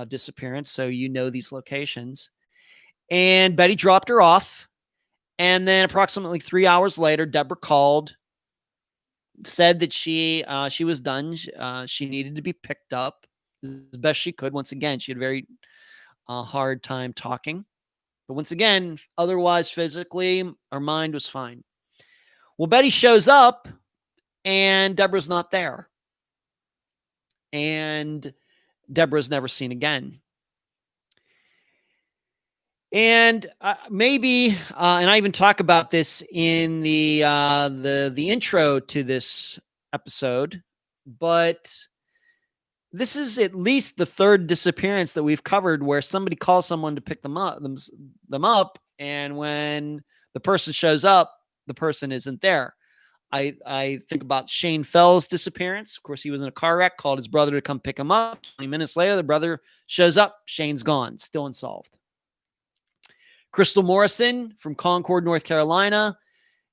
disappearance, so these locations. And Betty dropped her off. And then approximately 3 hours later, Deborah called, said that she was done. She needed to be picked up as best she could. Once again, she had a very hard time talking. But once again, otherwise physically, her mind was fine. Well, Betty shows up, and Deborah's not there. And Deborah's never seen again. And maybe, and I even talk about this in the intro to this episode, but this is at least the third disappearance that we've covered where somebody calls someone to pick them up, and when the person shows up, the person isn't there. I think about Shane Fell's disappearance. Of course, he was in a car wreck, called his brother to come pick him up. 20 minutes later, the brother shows up. Shane's gone, still unsolved. Crystal Morrison from Concord, North Carolina.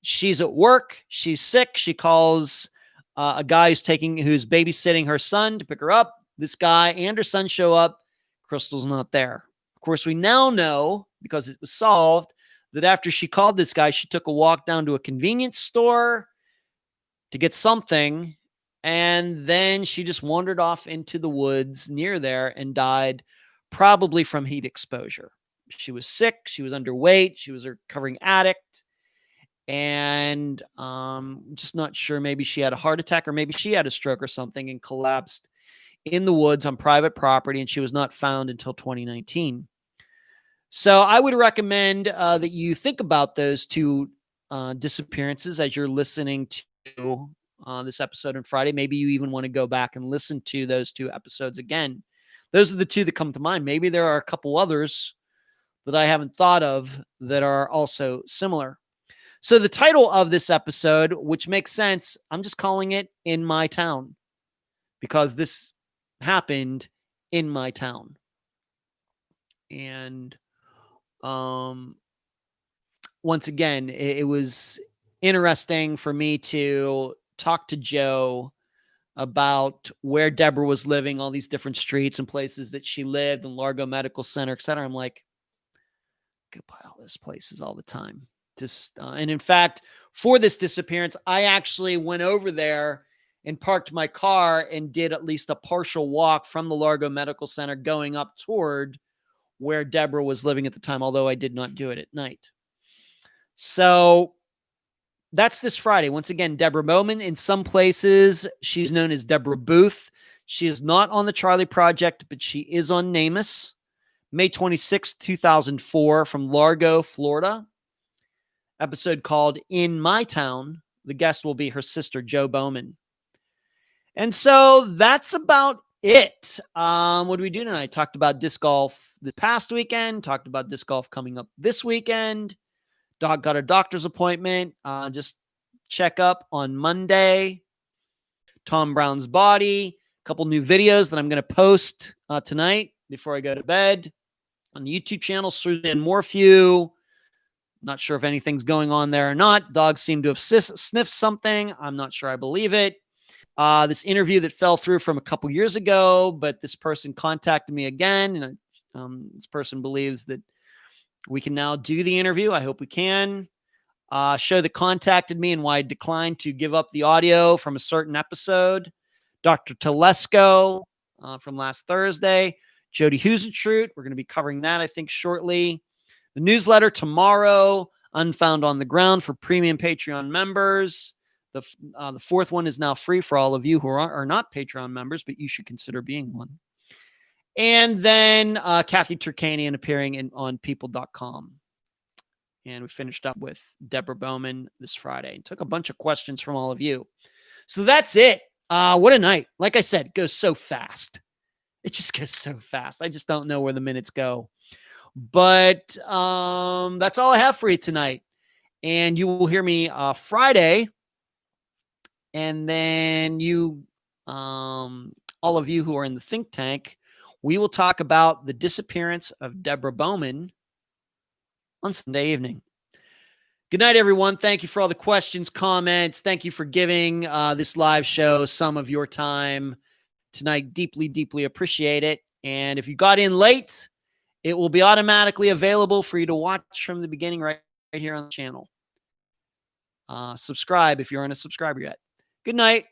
She's at work. She's sick. She calls a guy who's babysitting her son to pick her up. This guy and her son show up. Crystal's not there. Of course, we now know, because it was solved, that after she called this guy, she took a walk down to a convenience store to get something, and then she just wandered off into the woods near there and died, probably from heat exposure. She was sick. She was underweight. She was a recovering addict. And just not sure. Maybe she had a heart attack, or maybe she had a stroke or something and collapsed in the woods on private property, and she was not found until 2019. So I would recommend that you think about those two disappearances as you're listening to this episode on Friday. Maybe you even want to go back and listen to those two episodes again. Those are the two that come to mind. Maybe there are a couple others that I haven't thought of that are also similar. So the title of this episode, which makes sense, I'm just calling it In My Town, because this happened in my town. And once again, it was interesting for me to talk to Joe about where Deborah was living, all these different streets and places that she lived, and Largo Medical Center, et cetera. I'm like, go by all those places all the time. And in fact, for this disappearance, I actually went over there and parked my car and did at least a partial walk from the Largo Medical Center going up toward where Deborah was living at the time, although I did not do it at night. So that's this Friday. Once again, Deborah Bowman. In some places, she's known as Deborah Booth. She is not on the Charlie Project, but she is on NamUs. May 26, 2004, from Largo, Florida. Episode called In My Town. The guest will be her sister, Jo Bowman. And so that's about it. What do we do tonight? Talked about disc golf this past weekend. Talked about disc golf coming up this weekend. Dog got a doctor's appointment. Just check up on Monday. Tom Brown's Body. A couple new videos that I'm going to post tonight before I go to bed on the YouTube channel. Suzanne Morphew. Not sure if anything's going on there or not. Dogs seem to have sniffed something. I'm not sure I believe it. This interview that fell through from a couple years ago, but this person contacted me again, and this person believes that we can now do the interview. I hope we can. Show that contacted me and why I declined to give up the audio from a certain episode. Dr. Telesco from last Thursday. Jody Husentrut. We're going to be covering that, I think, shortly. The newsletter tomorrow. Unfound on the Ground for premium Patreon members. The fourth one is now free for all of you who are not Patreon members, but you should consider being one. And then Kathy Turkanian appearing on people.com. And we finished up with Deborah Bowman this Friday and took a bunch of questions from all of you. So that's it. What a night. Like I said, it goes so fast. It just goes so fast. I just don't know where the minutes go. But that's all I have for you tonight. And you will hear me Friday. And then all of you who are in the think tank, we will talk about the disappearance of Deborah Bowman on Sunday evening. Good night, everyone. Thank you for all the questions, comments. Thank you for giving this live show some of your time tonight. Deeply, deeply appreciate it. And if you got in late, it will be automatically available for you to watch from the beginning right here on the channel. Subscribe if you aren't a subscriber yet. Good night.